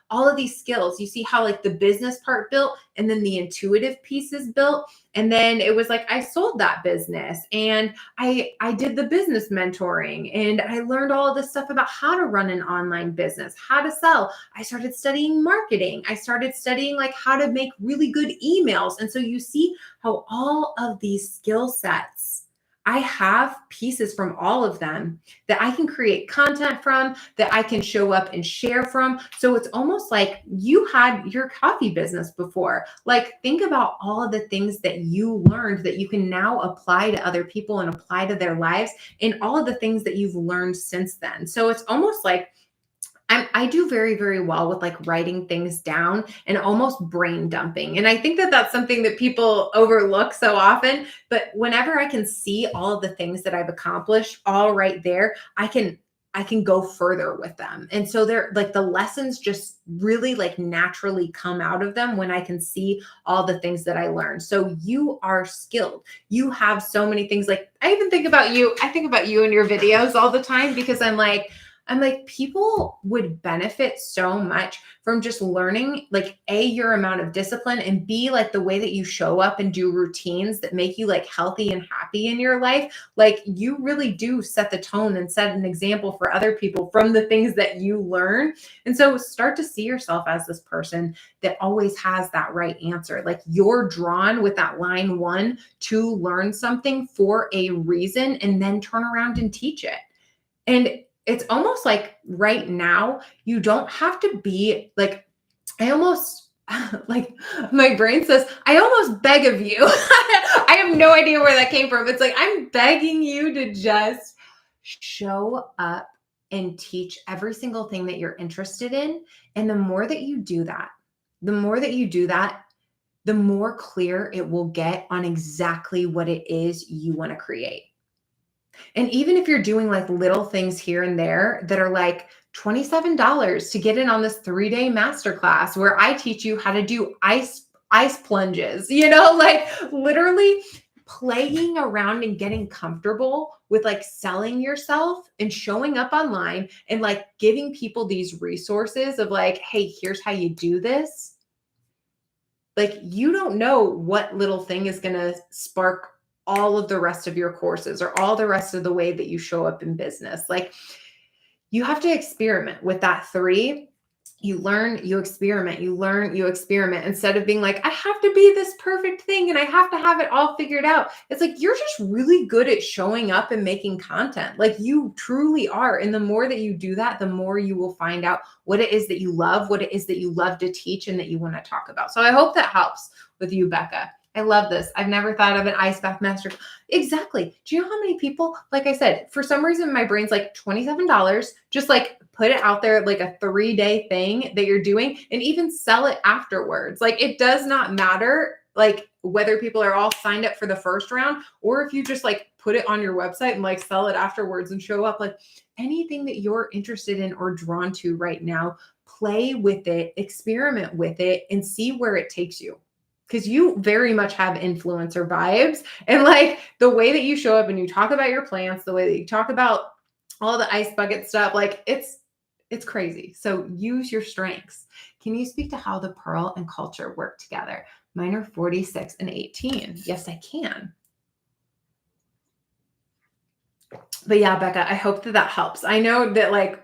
all of these skills. You see how like the business part built, and then the intuitive pieces built. And then it was like I sold that business, and I did the business mentoring, and I learned all of this stuff about how to run an online business, how to sell. I started studying marketing. I started studying like how to make really good emails. And so you see how all of these skill sets, I have pieces from all of them that I can create content from, that I can show up and share from. So it's almost like you had your coffee business before. Like, think about all of the things that you learned that you can now apply to other people and apply to their lives, and all of the things that you've learned since then. So it's almost like I do very, very well with like writing things down and almost brain dumping. And I think that that's something that people overlook so often. But whenever I can see all of the things that I've accomplished all right there, I can go further with them. And so they're like the lessons just really like naturally come out of them when I can see all the things that I learned. So you are skilled. You have so many things. Like, I even think about you. I think about you and your videos all the time, because I'm like, people would benefit so much from just learning, like, A, your amount of discipline, and B, like the way that you show up and do routines that make you like healthy and happy in your life. Like, you really do set the tone and set an example for other people from the things that you learn. And so start to see yourself as this person that always has that right answer. Like, you're drawn with that line one to learn something for a reason, and then turn around and teach it. And it's almost like right now, you don't have to be like, I almost like my brain says, I almost beg of you. I have no idea where that came from. It's like, I'm begging you to just show up and teach every single thing that you're interested in. And the more that you do that, the more that you do that, the more clear it will get on exactly what it is you want to create. And even if you're doing like little things here and there that are like $27 to get in on this 3-day masterclass where I teach you how to do ice plunges, like literally playing around and getting comfortable with like selling yourself and showing up online and like giving people these resources of like, hey, here's how you do this. Like, you don't know what little thing is going to spark all of the rest of your courses or all the rest of the way that you show up in business. Like, you have to experiment with that 3. You learn, you experiment, you learn, you experiment, instead of being like, I have to be this perfect thing and I have to have it all figured out. It's like, you're just really good at showing up and making content. Like, you truly are. And the more that you do that, the more you will find out what it is that you love, what it is that you love to teach and that you want to talk about. So I hope that helps with you, Becca. I love this. I've never thought of an ice bath master. Exactly. Do you know how many people, like I said, for some reason, my brain's like $27, just like put it out there, like a 3-day thing that you're doing, and even sell it afterwards. Like, it does not matter, like, whether people are all signed up for the first round, or if you just like put it on your website and like sell it afterwards and show up. Like, anything that you're interested in or drawn to right now, play with it, experiment with it, and see where it takes you. Because you very much have influencer vibes, and like the way that you show up and you talk about your plants, the way that you talk about all the ice bucket stuff, like it's It's crazy. So use your strengths. Can you speak to how the pearl and culture work together? Mine are 46 and 18. Yes, I can. But yeah, Becca, I hope that that helps. I know that like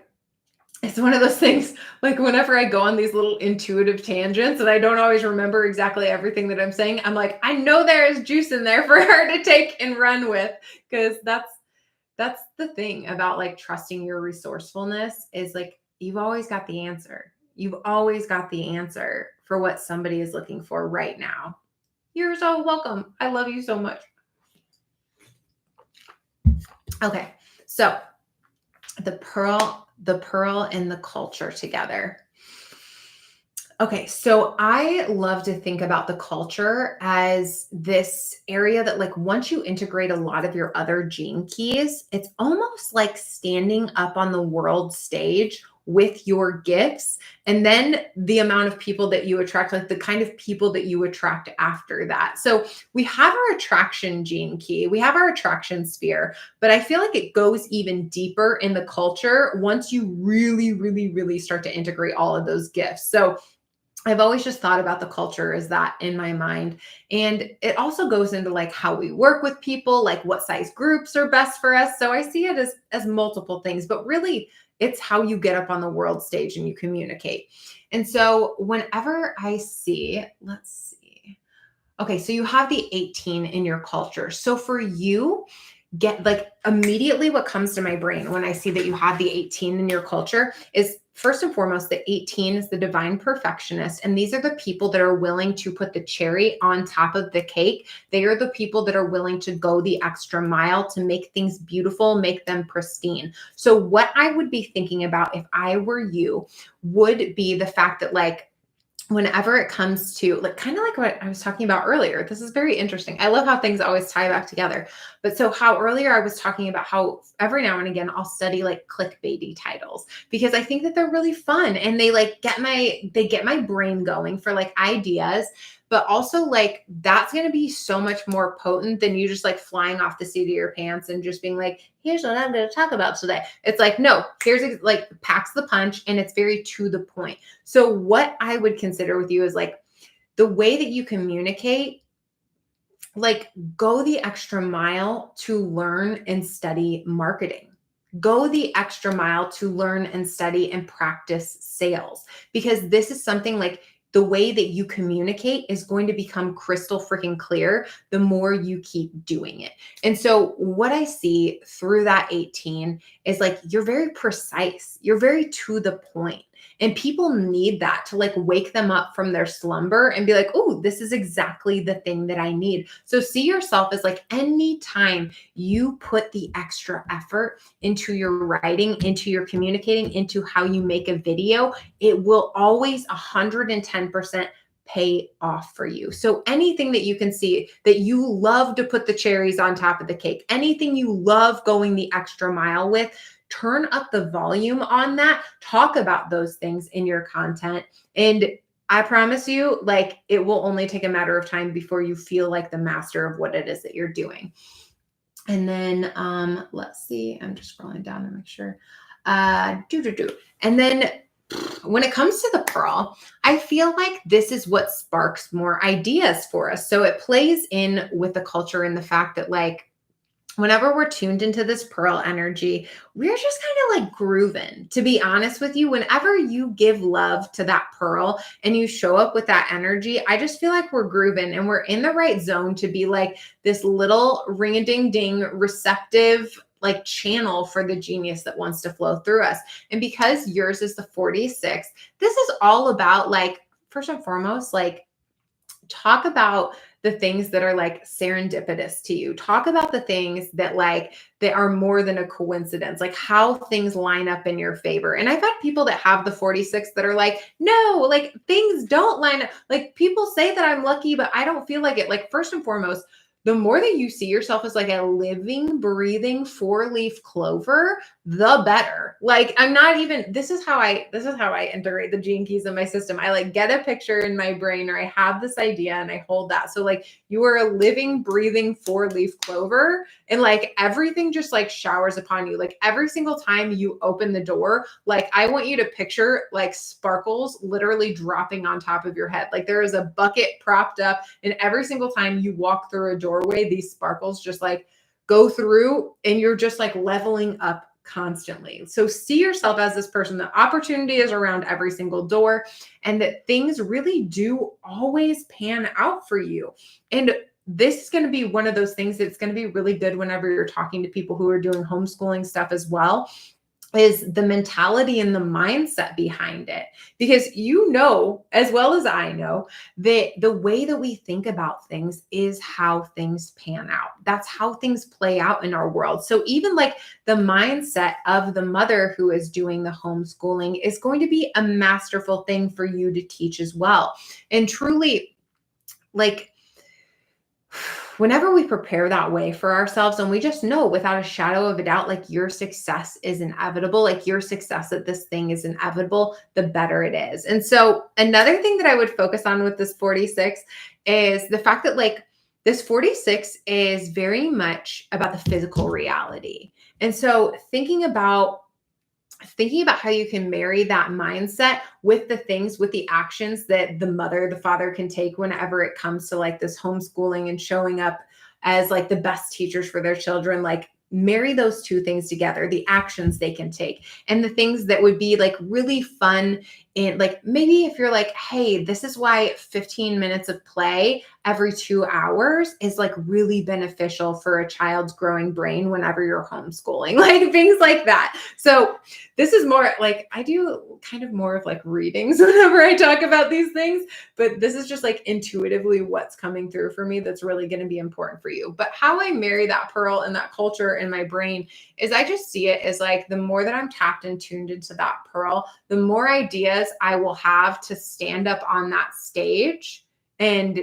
it's one of those things, like whenever I go on these little intuitive tangents and I don't always remember exactly everything that I'm saying, I'm like, I know there is juice in there for her to take and run with, because that's the thing about like trusting your resourcefulness is like you've always got the answer. You've always got the answer for what somebody is looking for right now. You're so welcome. I love you so much. Okay. So the pearl and the culture together. Okay, so I love to think about the culture as this area that, like, once you integrate a lot of your other gene keys, it's almost like standing up on the world stage with your gifts. And then the amount of people that you attract, like the kind of people that you attract after that. So we have our attraction gene key, we have our attraction sphere, but I feel like it goes even deeper in the culture once you really, really, really start to integrate all of those gifts. So I've always just thought about the culture as that in my mind. And it also goes into like how we work with people, like what size groups are best for us. So I see it as multiple things, but really it's how you get up on the world stage and you communicate. And so whenever I see, let's see. Okay, so you have the 18 in your culture. So for you, get like immediately what comes to my brain when I see that you have the 18 in your culture is first and foremost, the 18 is the divine perfectionist. And these are the people that are willing to put the cherry on top of the cake. They are the people that are willing to go the extra mile to make things beautiful, make them pristine. So what I would be thinking about if I were you would be the fact that like, whenever it comes to like kind of like what I was talking about earlier, this is very interesting. I love how things always tie back together. But so how earlier I was talking about how every now and again I'll study like clickbaity titles because I think that they're really fun and they like get my brain going for like ideas. But also like that's going to be so much more potent than you just like flying off the seat of your pants and just being like, here's what I'm going to talk about today. It's like, no, here's like packs the punch and it's very to the point. So what I would consider with you is like the way that you communicate, like go the extra mile to learn and study marketing. Go the extra mile to learn and study and practice sales because this is something like the way that you communicate is going to become crystal freaking clear the more you keep doing it. And so what I see through that 18 is like you're very precise. You're very to the point. And people need that to like wake them up from their slumber and be like, oh, this is exactly the thing that I need. So see yourself as like anytime you put the extra effort into your writing, into your communicating, into how you make a video, it will always 110% pay off for you. So anything that you can see that you love to put the cherries on top of the cake, anything you love going the extra mile with, turn up the volume on that, talk about those things in your content. And I promise you, like, it will only take a matter of time before you feel like the master of what it is that you're doing. And then let's see, I'm just scrolling down to make sure. And then when it comes to the pearl, I feel like this is what sparks more ideas for us. So it plays in with the culture and the fact that like whenever we're tuned into this pearl energy, we're just kind of like grooving. To be honest with you, whenever you give love to that pearl and you show up with that energy, I just feel like we're grooving and we're in the right zone to be like this little ring-a-ding-ding receptive like channel for the genius that wants to flow through us. And because yours is the 46, this is all about like, first and foremost, like talk about the things that are like serendipitous to you. Talk about the things that like that are more than a coincidence, like how things line up in your favor. And I've had people that have the 46 that are like, no, like things don't line up. Like people say that I'm lucky, but I don't feel like it. Like first and foremost, the more that you see yourself as like a living, breathing 4-leaf clover, the better. Like I'm not even, this is how I integrate the gene keys in my system. I like get a picture in my brain or I have this idea and I hold that. So like you are a living, breathing 4-leaf clover and like everything just like showers upon you. Like every single time you open the door, like I want you to picture like sparkles literally dropping on top of your head. Like there is a bucket propped up and every single time you walk through a doorway, these sparkles just like go through and you're just like leveling up constantly. So see yourself as this person. The opportunity is around every single door and that things really do always pan out for you. And this is going to be one of those things that's going to be really good whenever you're talking to people who are doing homeschooling stuff as well, is the mentality and the mindset behind it. Because you know, as well as I know, that the way that we think about things is how things pan out. That's how things play out in our world. So even like the mindset of the mother who is doing the homeschooling is going to be a masterful thing for you to teach as well. And truly, like, whenever we prepare that way for ourselves and we just know without a shadow of a doubt, like your success is inevitable, like your success at this thing is inevitable, the better it is. And so another thing that I would focus on with this 46 is the fact that like this 46 is very much about the physical reality. And so thinking about how you can marry that mindset with the things, with the actions that the mother, the father can take whenever it comes to like this homeschooling and showing up as like the best teachers for their children, like marry those two things together, the actions they can take and the things that would be like really fun. And like, maybe if you're like, hey, this is why 15 minutes of play every 2 hours is like really beneficial for a child's growing brain whenever you're homeschooling, like things like that. So this is more like, I do kind of more of like readings whenever I talk about these things, but this is just like intuitively what's coming through for me that's really going to be important for you. But how I marry that pearl and that culture in my brain is I just see it as like the more that I'm tapped and tuned into that pearl, the more ideas I will have to stand up on that stage and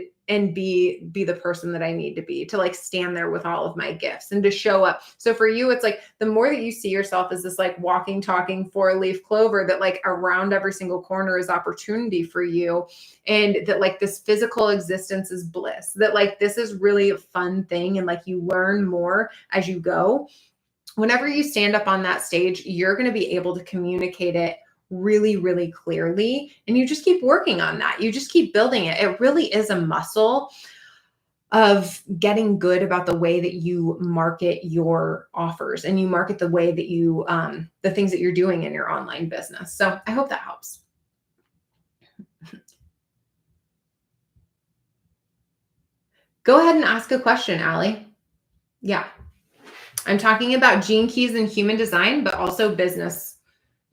be the person that I need to be, to like stand there with all of my gifts and to show up. So for you, it's like the more that you see yourself as this like walking, talking 4-leaf clover, that like around every single corner is opportunity for you. And that like this physical existence is bliss, that like this is really a fun thing. And like you learn more as you go. Whenever you stand up on that stage, you're going to be able to communicate it really, really clearly. And you just keep working on that. You just keep building it. It really is a muscle of getting good about the way that you market your offers and you market the way that you, the things that you're doing in your online business. So I hope that helps. Go ahead and ask a question, Allie. Yeah. I'm talking about gene keys and human design, but also business.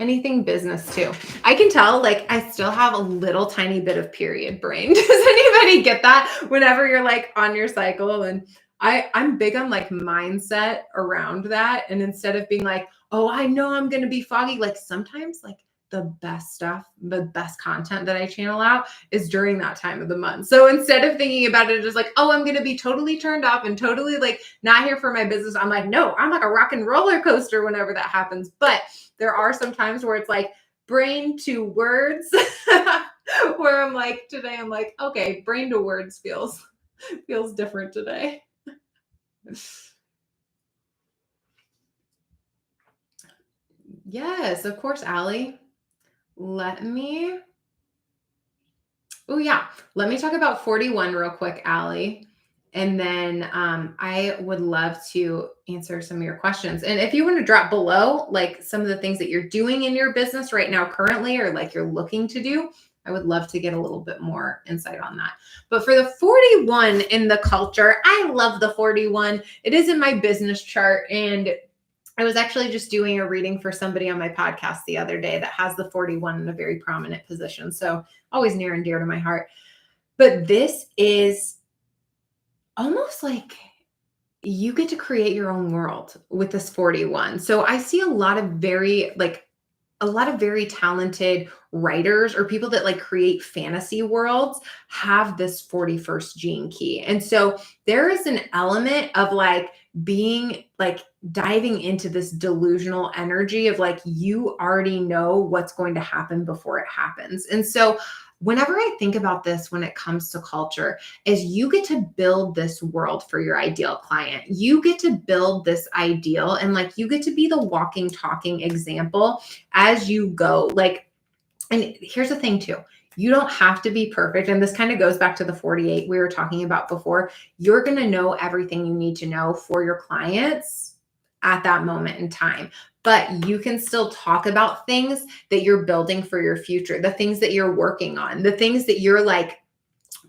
Anything business too. I can tell like I still have a little tiny bit of period brain. Does anybody get that whenever you're like on your cycle? And I'm big on like mindset around that. And instead of being like, oh, I know I'm going to be foggy, like sometimes like the best stuff, the best content that I channel out is during that time of the month. So instead of thinking about it as like, oh, I'm going to be totally turned off and totally like not here for my business, I'm like, no, I'm like a rock and roller coaster whenever that happens. But there are some times where it's like brain to words where I'm like, today I'm like, okay, brain to words feels different today. Yes, of course, Allie. Let me, oh yeah, let me talk about 41 real quick, Allie. And then I would love to answer some of your questions. And if you want to drop below, like some of the things that you're doing in your business right now currently, or like you're looking to do, I would love to get a little bit more insight on that. But for the 41 in the culture, I love the 41. It is in my business chart. And I was actually just doing a reading for somebody on my podcast the other day that has the 41 in a very prominent position. So always near and dear to my heart. But this is almost like you get to create your own world with this 41. So I see a lot of very like a lot of very talented writers or people that like create fantasy worlds have this 41st gene key. And so there is an element of like being like diving into this delusional energy of like you already know what's going to happen before it happens. And so whenever I think about this when it comes to culture, is you get to build this world for your ideal client. You get to build this ideal and like you get to be the walking, talking example as you go. Like, and here's the thing too. You don't have to be perfect. And this kind of goes back to the 48 we were talking about before. You're going to know everything you need to know for your clients at that moment in time. But you can still talk about things that you're building for your future, the things that you're working on, the things that you're like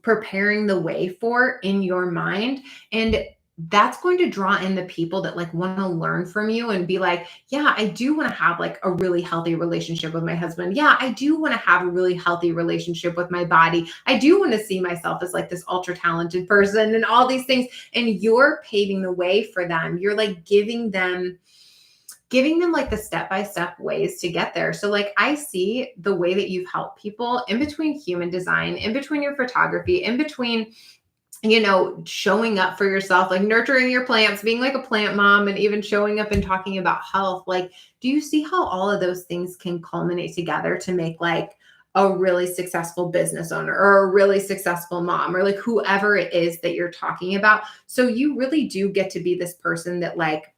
preparing the way for in your mind. And that's going to draw in the people that like want to learn from you and be like, yeah, I do want to have like a really healthy relationship with my husband. Yeah, I do want to have a really healthy relationship with my body. I do want to see myself as like this ultra talented person and all these things. And you're paving the way for them. You're like giving them like the step-by-step ways to get there. So like I see the way that you've helped people in between human design, in between your photography, in between, you know, showing up for yourself, like nurturing your plants, being like a plant mom, and even showing up and talking about health. Like, do you see how all of those things can culminate together to make like a really successful business owner or a really successful mom or like whoever it is that you're talking about? So you really do get to be this person that like,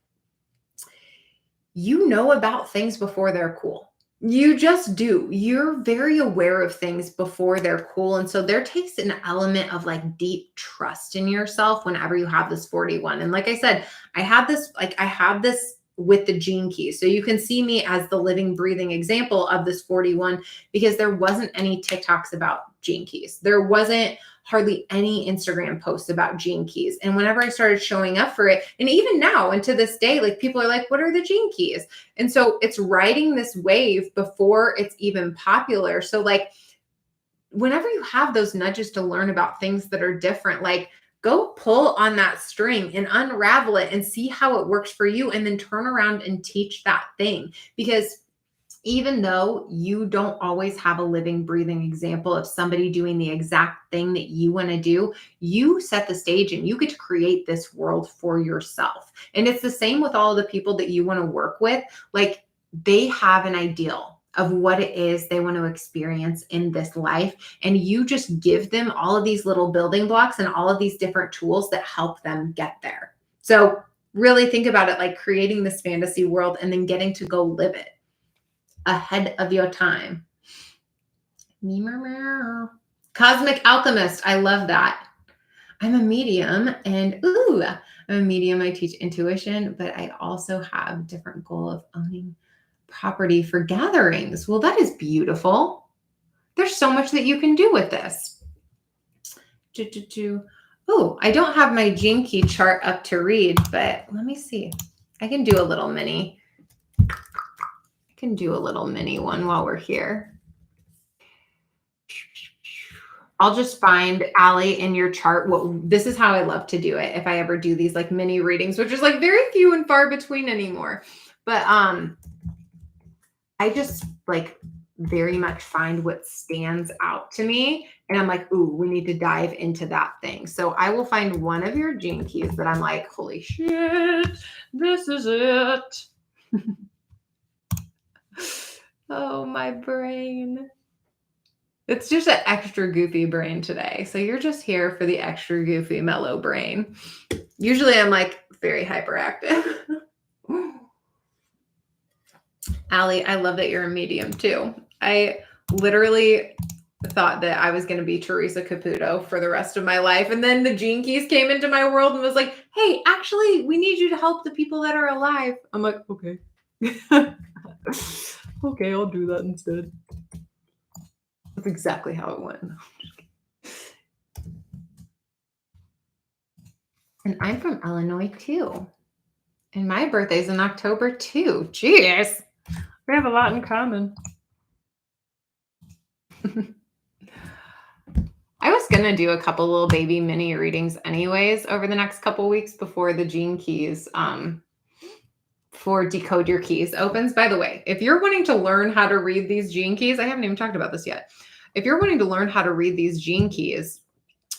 you know about things before they're cool. You just do. You're very aware of things before they're cool. And so there takes an element of like deep trust in yourself whenever you have this 41. And like I said, I have this with the gene keys. So you can see me as the living, breathing example of this 41 because there wasn't any TikToks about gene keys. There wasn't hardly any Instagram posts about gene keys. And whenever I started showing up for it, and even now and to this day, like people are like, what are the gene keys? And so it's riding this wave before it's even popular. So like whenever you have those nudges to learn about things that are different, like go pull on that string and unravel it and see how it works for you. And then turn around and teach that thing. Because even though you don't always have a living, breathing example of somebody doing the exact thing that you want to do, you set the stage and you get to create this world for yourself. And it's the same with all the people that you want to work with. Like they have an ideal of what it is they want to experience in this life. And you just give them all of these little building blocks and all of these different tools that help them get there. So really think about it like creating this fantasy world and then getting to go live it ahead of your time. Cosmic Alchemist. I love that. I'm a medium and I'm a medium. I teach intuition, but I also have different goal of owning property for gatherings. Well, that is beautiful. There's so much that you can do with this. Oh, I don't have my gene key chart up to read, but let me see. I can do a little mini one while we're here. I'll just find Allie in your chart. This is how I love to do it. If I ever do these like mini readings, which is like very few and far between anymore. But I just like very much find what stands out to me. And I'm like, ooh, we need to dive into that thing. So I will find one of your gene keys that I'm like, holy shit, this is it. Oh, my brain. It's just an extra goofy brain today. So you're just here for the extra goofy, mellow brain. Usually I'm like very hyperactive. Allie, I love that you're a medium too. I literally thought that I was going to be Teresa Caputo for the rest of my life. And then the gene keys came into my world and was like, hey, actually, we need you to help the people that are alive. I'm like, okay. Okay, I'll do that instead. That's exactly how it went. And I'm from Illinois too. And my birthday's in October too. Jeez. We have a lot in common. I was going to do a couple little baby mini readings anyways over the next couple weeks before the gene keys for Decode Your Keys opens. By the way, if you're wanting to learn how to read these gene keys, I haven't even talked about this yet. If you're wanting to learn how to read these gene keys,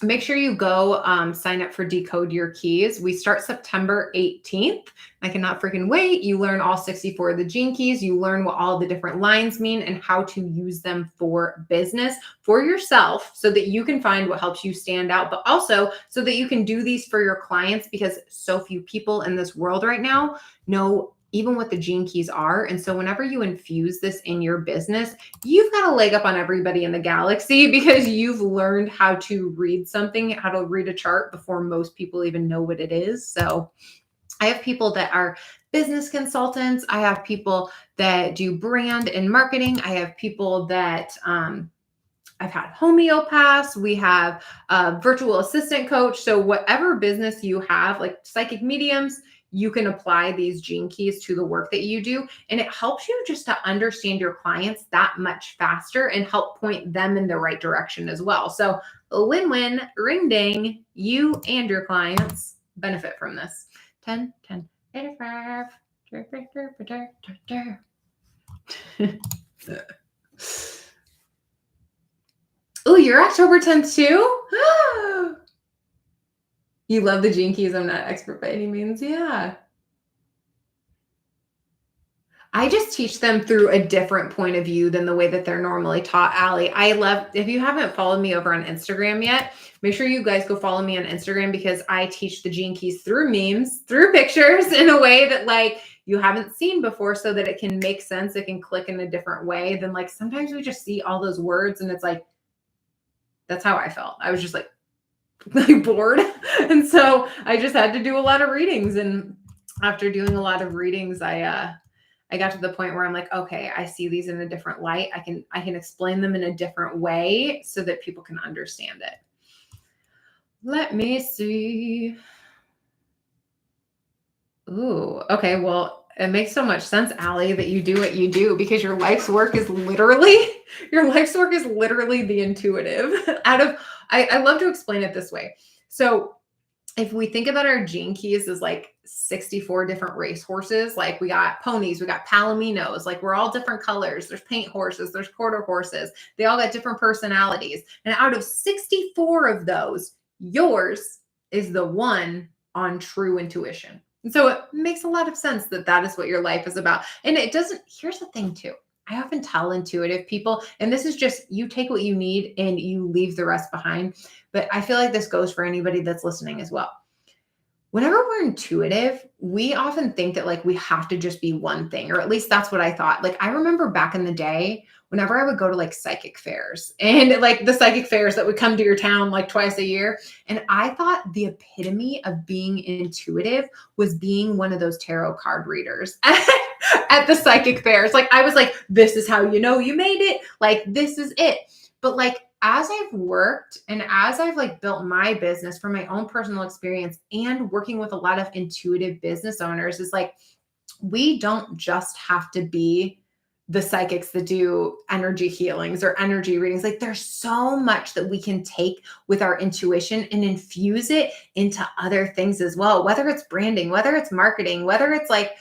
make sure you go sign up for Decode Your Keys. We start September 18th. I cannot freaking wait. You learn all 64 of the gene keys. You learn what all the different lines mean and how to use them for business, for yourself, so that you can find what helps you stand out, but also so that you can do these for your clients, because so few people in this world right now know even what the gene keys are. And so whenever you infuse this in your business, you've got a leg up on everybody in the galaxy, because you've learned how to read something, how to read a chart before most people even know what it is. So I have people that are business consultants. I have people that do brand and marketing. I have people that, I've had homeopaths. We have a virtual assistant coach. So whatever business you have, like psychic mediums, you can apply these gene keys to the work that you do. And it helps you just to understand your clients that much faster and help point them in the right direction as well. So a win-win, ring ding, you and your clients benefit from this. 10, 10, 85. Oh, you're October 10th too? You love the gene keys. I'm not expert by any means. Yeah. I just teach them through a different point of view than the way that they're normally taught, Allie. I love, if you haven't followed me over on Instagram yet, make sure you guys go follow me on Instagram, because I teach the gene keys through memes, through pictures, in a way that like you haven't seen before, so that it can make sense. It can click in a different way than like sometimes we just see all those words and it's like, that's how I felt. I was just like bored. And so I just had to do a lot of readings. And after doing a lot of readings, I got to the point where I'm like, okay, I see these in a different light. I can explain them in a different way so that people can understand it. Let me see. Ooh, okay. Well, it makes so much sense, Allie, that you do what you do, because your life's work is literally the intuitive. I love to explain it this way. So if we think about our gene keys as like 64 different race horses, like we got ponies, we got palominos, like we're all different colors. There's paint horses, there's quarter horses. They all got different personalities. And out of 64 of those, yours is the one on true intuition. And so it makes a lot of sense that that is what your life is about. And it doesn't, here's the thing too. I often tell intuitive people, and this is just, you take what you need and you leave the rest behind. But I feel like this goes for anybody that's listening as well. Whenever we're intuitive, we often think that like we have to just be one thing, or at least that's what I thought. Like I remember back in the day, whenever I would go to like psychic fairs, and like the psychic fairs that would come to your town like twice a year. And I thought the epitome of being intuitive was being one of those tarot card readers at the psychic fairs. Like I was like, this is how you know you made it. Like this is it. But like, as I've worked and as I've like built my business from my own personal experience and working with a lot of intuitive business owners, is like, we don't just have to be the psychics that do energy healings or energy readings. Like there's so much that we can take with our intuition and infuse it into other things as well, whether it's branding, whether it's marketing, whether it's like,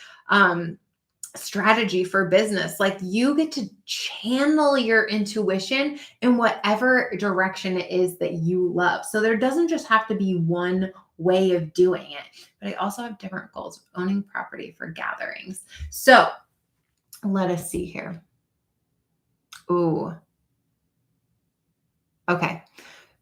strategy for business. Like you get to channel your intuition in whatever direction it is that you love. So there doesn't just have to be one way of doing it, but I also have different goals of owning property for gatherings. So let us see here. Ooh. Okay.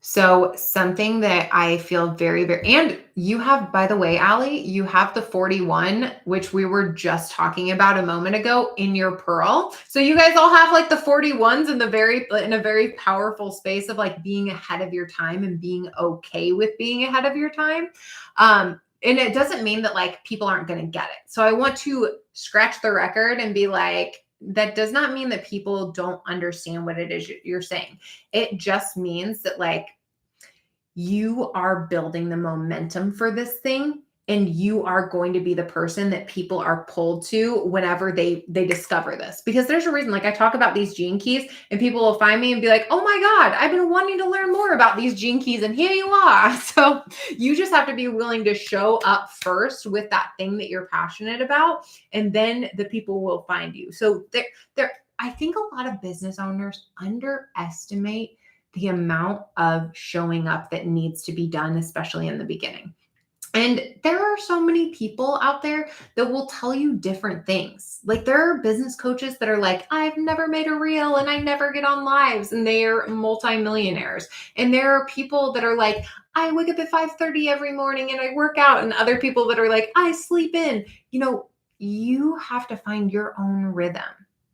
So something that I feel very, very, and you have, by the way, Allie, you have the 41, which we were just talking about a moment ago in your pearl. So you guys all have like the 41s in a very powerful space of like being ahead of your time and being okay with being ahead of your time. And it doesn't mean that like people aren't going to get it. So I want to scratch the record and be like, that does not mean that people don't understand what it is you're saying. It just means that like you are building the momentum for this thing And you are going to be the person that people are pulled to whenever they discover this. Because there's a reason, like I talk about these gene keys and people will find me and be like, oh my God, I've been wanting to learn more about these gene keys and here you are. So you just have to be willing to show up first with that thing that you're passionate about, and then the people will find you. So I think a lot of business owners underestimate the amount of showing up that needs to be done, especially in the beginning. And there are so many people out there that will tell you different things. Like there are business coaches that are like, I've never made a reel and I never get on lives, and they're multimillionaires. And there are people that are like, I wake up at 5:30 every morning and I work out, and other people that are like, I sleep in. You have to find your own rhythm,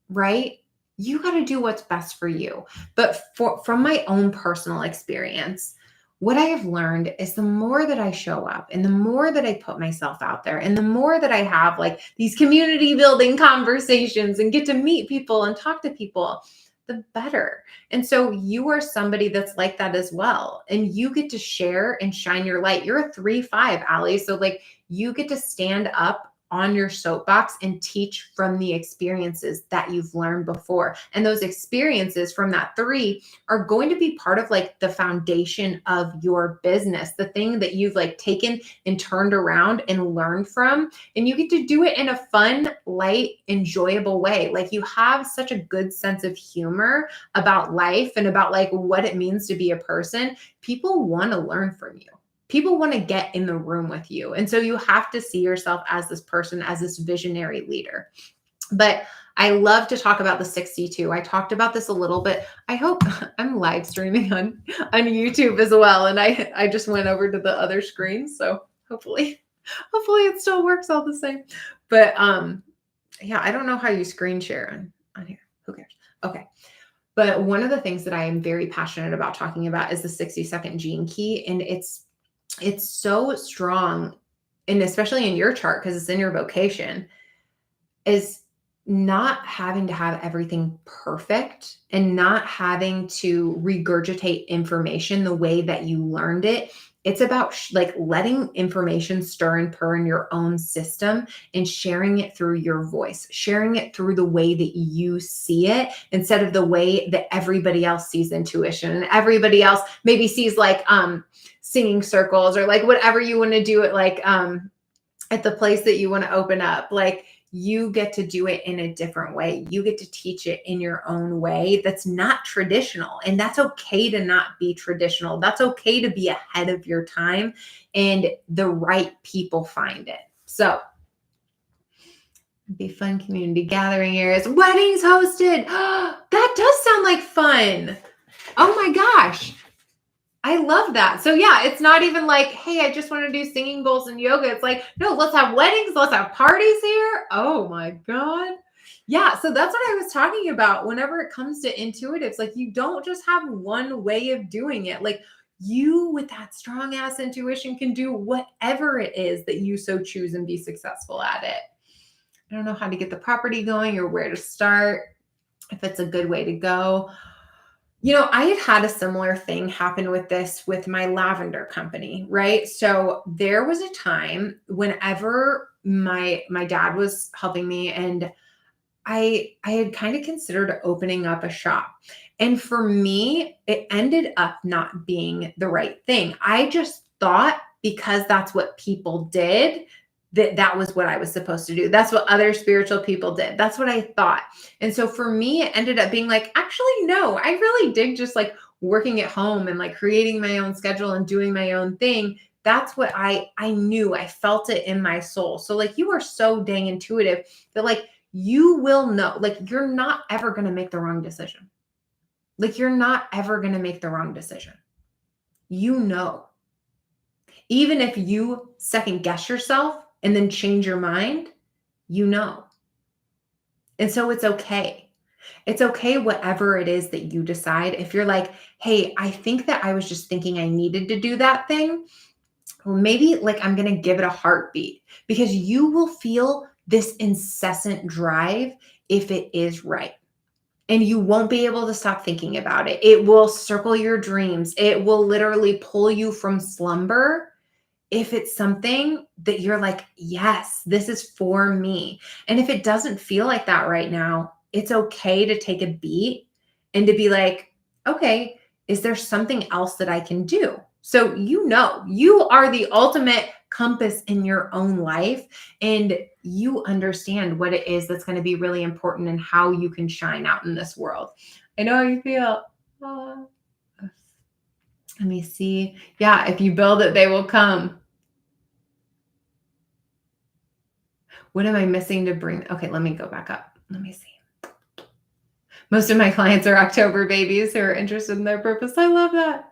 right? You got to do what's best for you. But from my own personal experience, what I have learned is the more that I show up and the more that I put myself out there and the more that I have like these community building conversations and get to meet people and talk to people, the better. And so you are somebody that's like that as well. And you get to share and shine your light. You're a 3-5, Allie. So like you get to stand up on your soapbox and teach from the experiences that you've learned before. And those experiences from that 3 are going to be part of like the foundation of your business, the thing that you've like taken and turned around and learned from. And you get to do it in a fun, light, enjoyable way. Like you have such a good sense of humor about life and about like what it means to be a person. People want to learn from you. People want to get in the room with you. And so you have to see yourself as this person, as this visionary leader. But I love to talk about the 62. I talked about this a little bit. I hope I'm live streaming on YouTube as well. And I just went over to the other screen. So hopefully it still works all the same. But yeah, I don't know how you screen share on here. Who cares? Okay. But one of the things that I am very passionate about talking about is the 60-second gene key. And it's so strong, and especially in your chart, because it's in your vocation, is not having to have everything perfect and not having to regurgitate information the way that you learned it. It's about like letting information stir and purr in your own system and sharing it through your voice, sharing it through the way that you see it instead of the way that everybody else sees intuition. And everybody else maybe sees like singing circles or like whatever you want to do at like at the place that you want to open up. Like you get to do it in a different way. You get to teach it in your own way that's not traditional. And that's okay to not be traditional. That's okay to be ahead of your time, and the right people find it. So be fun community gathering areas, weddings hosted. That does sound like fun. Oh my gosh. I love that. So yeah, it's not even like, hey, I just want to do singing bowls and yoga. It's like, no, let's have weddings. Let's have parties here. Oh my God. Yeah. So that's what I was talking about. Whenever it comes to intuitives, like you don't just have one way of doing it. Like you with that strong ass intuition can do whatever it is that you so choose and be successful at it. I don't know how to get the property going or where to start, if it's a good way to go. I had a similar thing happen with my lavender company, right? So there was a time whenever my dad was helping me, and I had kind of considered opening up a shop. And for me, it ended up not being the right thing. I just thought because that's what people did, that was what I was supposed to do. That's what other spiritual people did. That's what I thought. And so for me, it ended up being like, actually, no, I really dig just like working at home and like creating my own schedule and doing my own thing. That's what I knew. I felt it in my soul. So like you are so dang intuitive that like you will know, like you're not ever going to make the wrong decision. Like you're not ever going to make the wrong decision. Even if you second guess yourself and then change your mind, And so it's okay. It's okay, whatever it is that you decide. If you're like, hey, I think that I was just thinking I needed to do that thing. Well, maybe like I'm going to give it a heartbeat, because you will feel this incessant drive if it is right. And you won't be able to stop thinking about it. It will circle your dreams. It will literally pull you from slumber if it's something that you're like, yes, this is for me. And if it doesn't feel like that right now, it's okay to take a beat and to be like, okay, is there something else that I can do? So, you are the ultimate compass in your own life, and you understand what it is that's going to be really important and how you can shine out in this world. I know how you feel. Oh, let me see. Yeah, if you build it, they will come. What am I missing to bring? Okay, let me go back up. Let me see. Most of my clients are October babies who are interested in their purpose. I love that.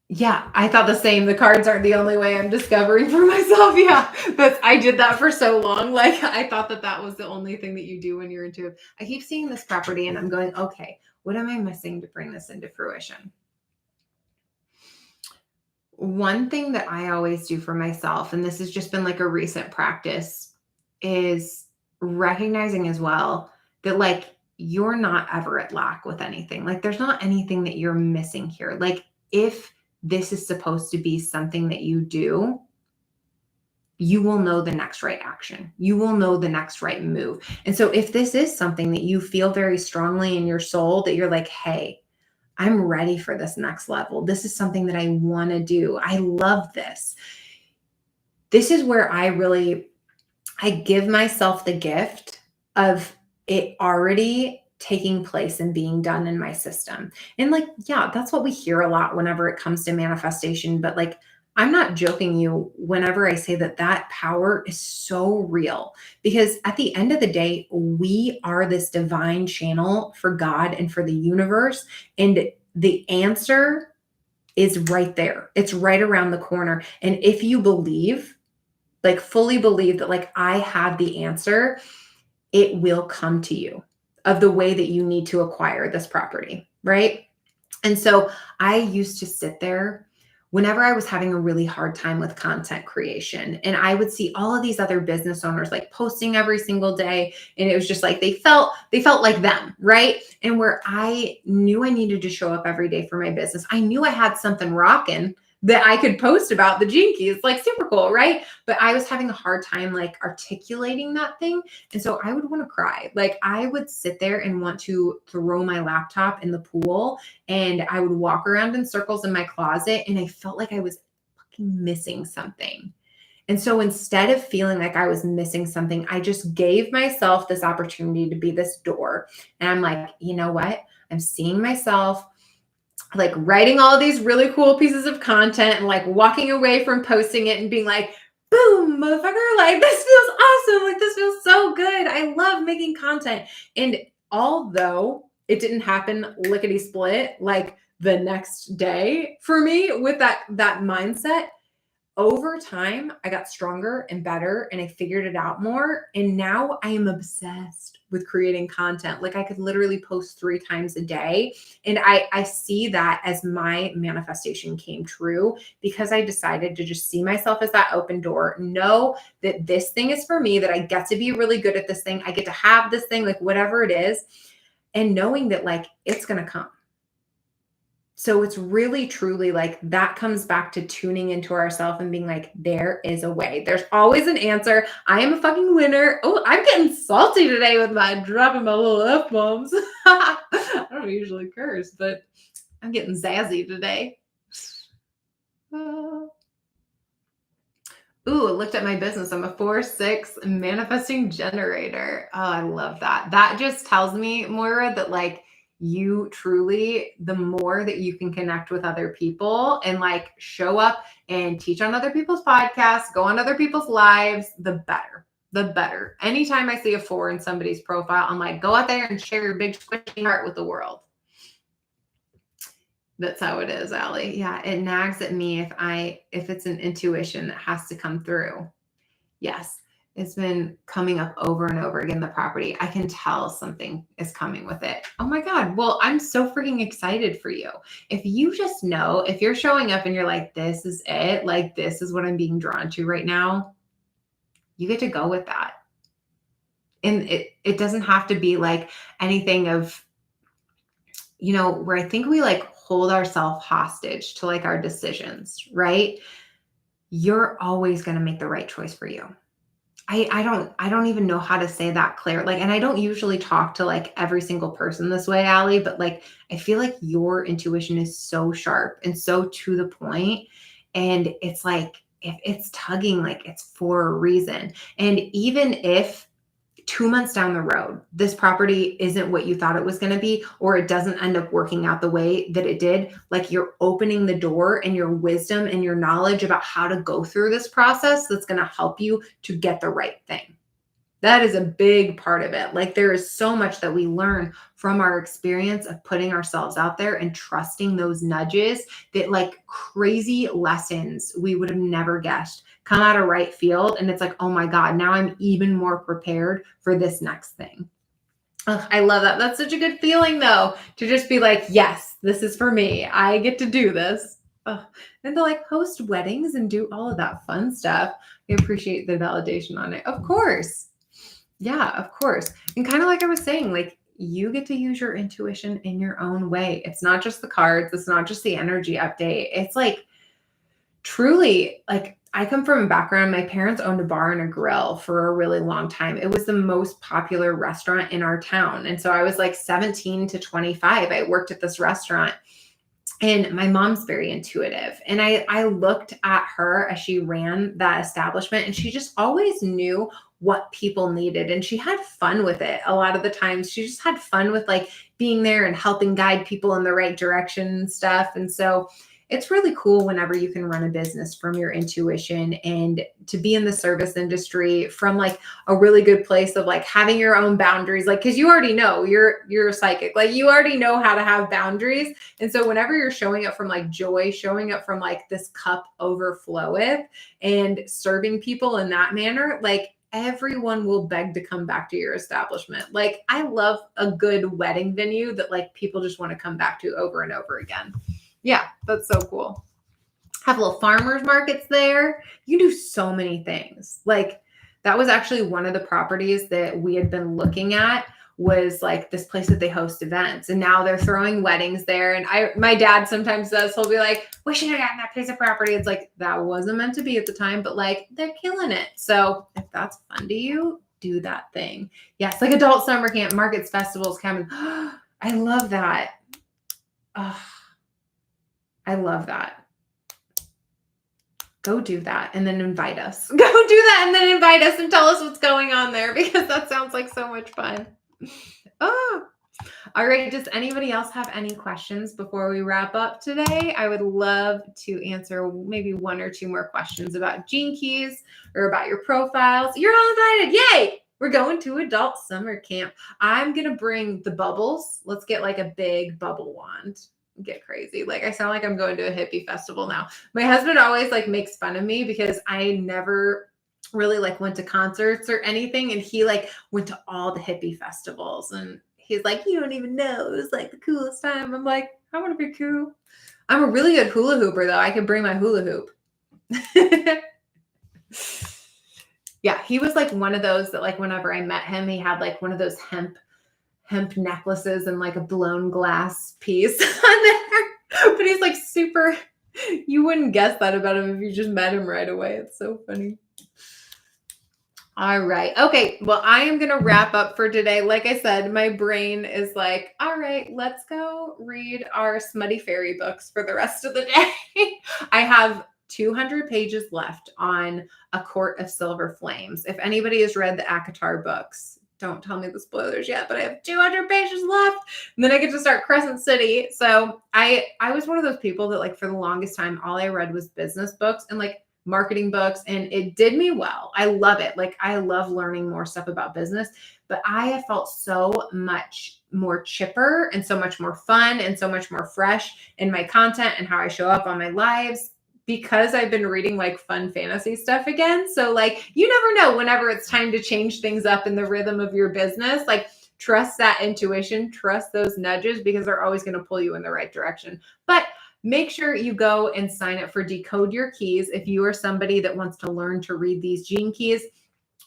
Yeah, I thought the same. The cards aren't the only way I'm discovering for myself. Yeah, I did that for so long. Like I thought that was the only thing that you do when you're into it. I keep seeing this property and I'm going, okay, what am I missing to bring this into fruition? One thing that I always do for myself, and this has just been like a recent practice, is recognizing as well that like you're not ever at lack with anything. Like there's not anything that you're missing here. Like if this is supposed to be something that you do, you will know the next right action. You will know the next right move. And so if this is something that you feel very strongly in your soul that you're like, hey, I'm ready for this next level. This is something that I want to do. I love this. This is where I give myself the gift of it already taking place and being done in my system. And like, yeah, that's what we hear a lot whenever it comes to manifestation. But like, I'm not joking you whenever I say that power is so real because at the end of the day, we are this divine channel for God and for the universe. And the answer is right there. It's right around the corner. And if you believe, like fully believe that like I have the answer, it will come to you of the way that you need to acquire this property, right? And so I used to sit there whenever I was having a really hard time with content creation. And I would see all of these other business owners like posting every single day. And it was just like they felt like them, right? And where I knew I needed to show up every day for my business, I knew I had something rocking that I could post about the Gene Keys, like super cool, right? But I was having a hard time like articulating that thing. And so I would want to cry. Like I would sit there and want to throw my laptop in the pool and I would walk around in circles in my closet and I felt like I was fucking missing something. And so instead of feeling like I was missing something, I just gave myself this opportunity to be this door. And I'm like, you know what? I'm seeing myself like writing all these really cool pieces of content and like walking away from posting it and being like, boom, motherfucker, like this feels awesome. Like this feels so good. I love making content. And although it didn't happen lickety split like the next day for me with that mindset, over time, I got stronger and better and I figured it out more. And now I am obsessed with creating content. Like I could literally post 3 times a day. And I see that as my manifestation came true because I decided to just see myself as that open door, know that this thing is for me, that I get to be really good at this thing. I get to have this thing, like whatever it is. And knowing that like it's going to come. So it's really truly like that comes back to tuning into ourselves and being like, there is a way. There's always an answer. I am a fucking winner. Oh, I'm getting salty today with my dropping my little F bombs. I don't usually curse, but I'm getting zazzy today. Ooh, I looked at my business. I'm a 4/6 manifesting generator. Oh, I love that. That just tells me, Moira, that like you truly, the more that you can connect with other people and like show up and teach on other people's podcasts, go on other people's lives, the better. The better. Anytime I see a 4 in somebody's profile, I'm like, go out there and share your big squishy heart with the world. That's how it is, Allie. Yeah, it nags at me if it's an intuition that has to come through. Yes, it's been coming up over and over again, the property. I can tell something is coming with it. Oh my God. Well, I'm so freaking excited for you. If you just know, if you're showing up and you're like, this is it, like this is what I'm being drawn to right now, you get to go with that. And it doesn't have to be like anything of, where I think we like hold ourselves hostage to like our decisions, right? You're always going to make the right choice for you. I don't even know how to say that clear. Like, and I don't usually talk to like every single person this way, Allie, but like I feel like your intuition is so sharp and so to the point. And it's like if it's tugging, like it's for a reason. And even if 2 months down the road, this property isn't what you thought it was going to be, or it doesn't end up working out the way that it did, like you're opening the door and your wisdom and your knowledge about how to go through this process that's going to help you to get the right thing. That is a big part of it. Like there is so much that we learn from our experience of putting ourselves out there and trusting those nudges that like crazy lessons we would have never guessed come out of right field. And it's like, oh my God, now I'm even more prepared for this next thing. Ugh, I love that. That's such a good feeling though, to just be like, yes, this is for me. I get to do this. Ugh. And to like host weddings and do all of that fun stuff. I appreciate the validation on it. Of course. Yeah, of course. And kind of like I was saying, like you get to use your intuition in your own way. It's not just the cards, it's not just the energy update. It's like truly like I come from a background, my parents owned a bar and a grill for a really long time. It was the most popular restaurant in our town. And so I was like 17 to 25. I worked at this restaurant. And my mom's very intuitive. And I looked at her as she ran that establishment, and she just always knew what people needed. And she had fun with it. A lot of the times she just had fun with like being there and helping guide people in the right direction and stuff. And so it's really cool whenever you can run a business from your intuition and to be in the service industry from like a really good place of like having your own boundaries. Like, cause you already know you're a psychic, like you already know how to have boundaries. And so whenever you're showing up from like joy, showing up from like this cup overfloweth and serving people in that manner, like everyone will beg to come back to your establishment. Like I love a good wedding venue that like people just want to come back to over and over again. Yeah, that's so cool. Have little farmers markets there. You can do so many things. Like that was actually one of the properties that we had been looking at was like this place that they host events. And now they're throwing weddings there. And my dad sometimes does, he'll be like, we should have gotten that piece of property. It's like, that wasn't meant to be at the time, but like they're killing it. So if that's fun to you, do that thing. Yes, like adult summer camp, markets, festivals, cabins. I love that. Oh, I love that. Go do that and then invite us. Go do that and then invite us and tell us what's going on there because that sounds like so much fun. Oh, all right. Does anybody else have any questions before we wrap up today? I would love to answer maybe one or two more questions about Gene Keys or about your profiles. You're all invited. Yay! We're going to adult summer camp. I'm going to bring the bubbles. Let's get like a big bubble wand. Get crazy. Like I sound like I'm going to a hippie festival now. My husband always like makes fun of me because I never really like went to concerts or anything. And he like went to all the hippie festivals and he's like, you don't even know. It was like the coolest time. I'm like, I want to be cool. I'm a really good hula hooper though. I can bring my hula hoop. Yeah. He was like one of those that like, whenever I met him, he had like one of those hemp necklaces and like a blown glass piece on there. But he's like super, you wouldn't guess that about him if you just met him right away. It's so funny. All right. Okay. Well, I am going to wrap up for today. Like I said, my brain is like, all right, let's go read our Smutty Fairy books for the rest of the day. I have 200 pages left on A Court of Silver Flames. If anybody has read the ACOTAR books, don't tell me the spoilers yet, but I have 200 pages left and then I get to start Crescent City. So I was one of those people that like for the longest time, all I read was business books and like marketing books and it did me well. I love it. Like I love learning more stuff about business, but I have felt so much more chipper and so much more fun and so much more fresh in my content and how I show up on my lives because I've been reading like fun fantasy stuff again. So like, you never know whenever it's time to change things up in the rhythm of your business, like trust that intuition, trust those nudges because they're always going to pull you in the right direction. But make sure you go and sign up for Decode Your Keys. If you are somebody that wants to learn to read these gene keys,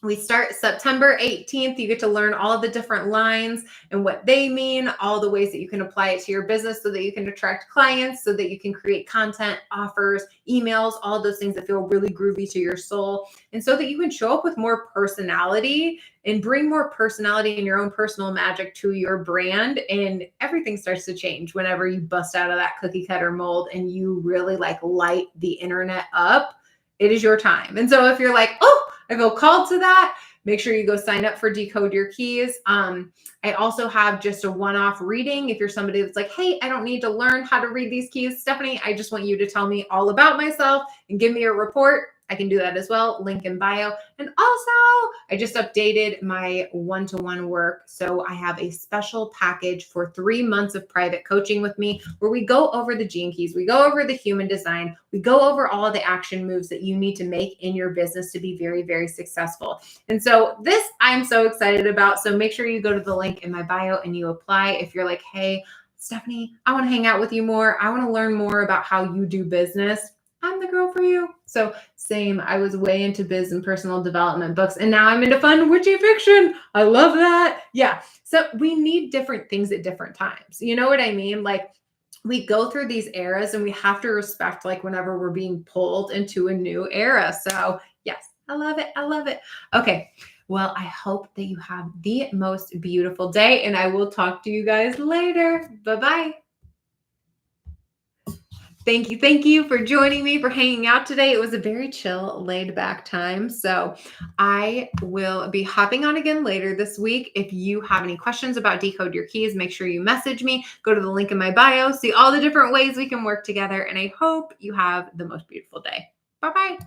We start September 18th. You get to learn all of the different lines and what they mean, all the ways that you can apply it to your business so that you can attract clients, so that you can create content, offers, emails, all those things that feel really groovy to your soul. And so that you can show up with more personality and bring more personality and your own personal magic to your brand. And everything starts to change whenever you bust out of that cookie cutter mold and you really like light the internet up. It is your time. And so if you're like, oh, I feel called to that, make sure you go sign up for Decode Your Keys. I also have just a one-off reading. If you're somebody that's like, hey, I don't need to learn how to read these keys, Stephanie, I just want you to tell me all about myself and give me a report. I can do that as well. Link in bio. And also, I just updated my one-to-one work. So I have a special package for 3 months of private coaching with me where we go over the gene keys, we go over the human design, we go over all the action moves that you need to make in your business to be very, very successful. And so this I'm so excited about. So make sure you go to the link in my bio and you apply if you're like, hey, Stephanie, I want to hang out with you more. I want to learn more about how you do business. I'm the girl for you. So same, I was way into biz and personal development books, and now I'm into fun, witchy fiction. I love that. Yeah. So we need different things at different times. You know what I mean? Like we go through these eras and we have to respect like whenever we're being pulled into a new era. So yes, I love it. I love it. Okay. Well, I hope that you have the most beautiful day, and I will talk to you guys later. Bye-bye. Thank you for joining me, for hanging out today. It was a very chill, laid back time. So I will be hopping on again later this week. If you have any questions about Decode Your Keys, make sure you message me. Go to the link in my bio, see all the different ways we can work together. And I hope you have the most beautiful day. Bye-bye.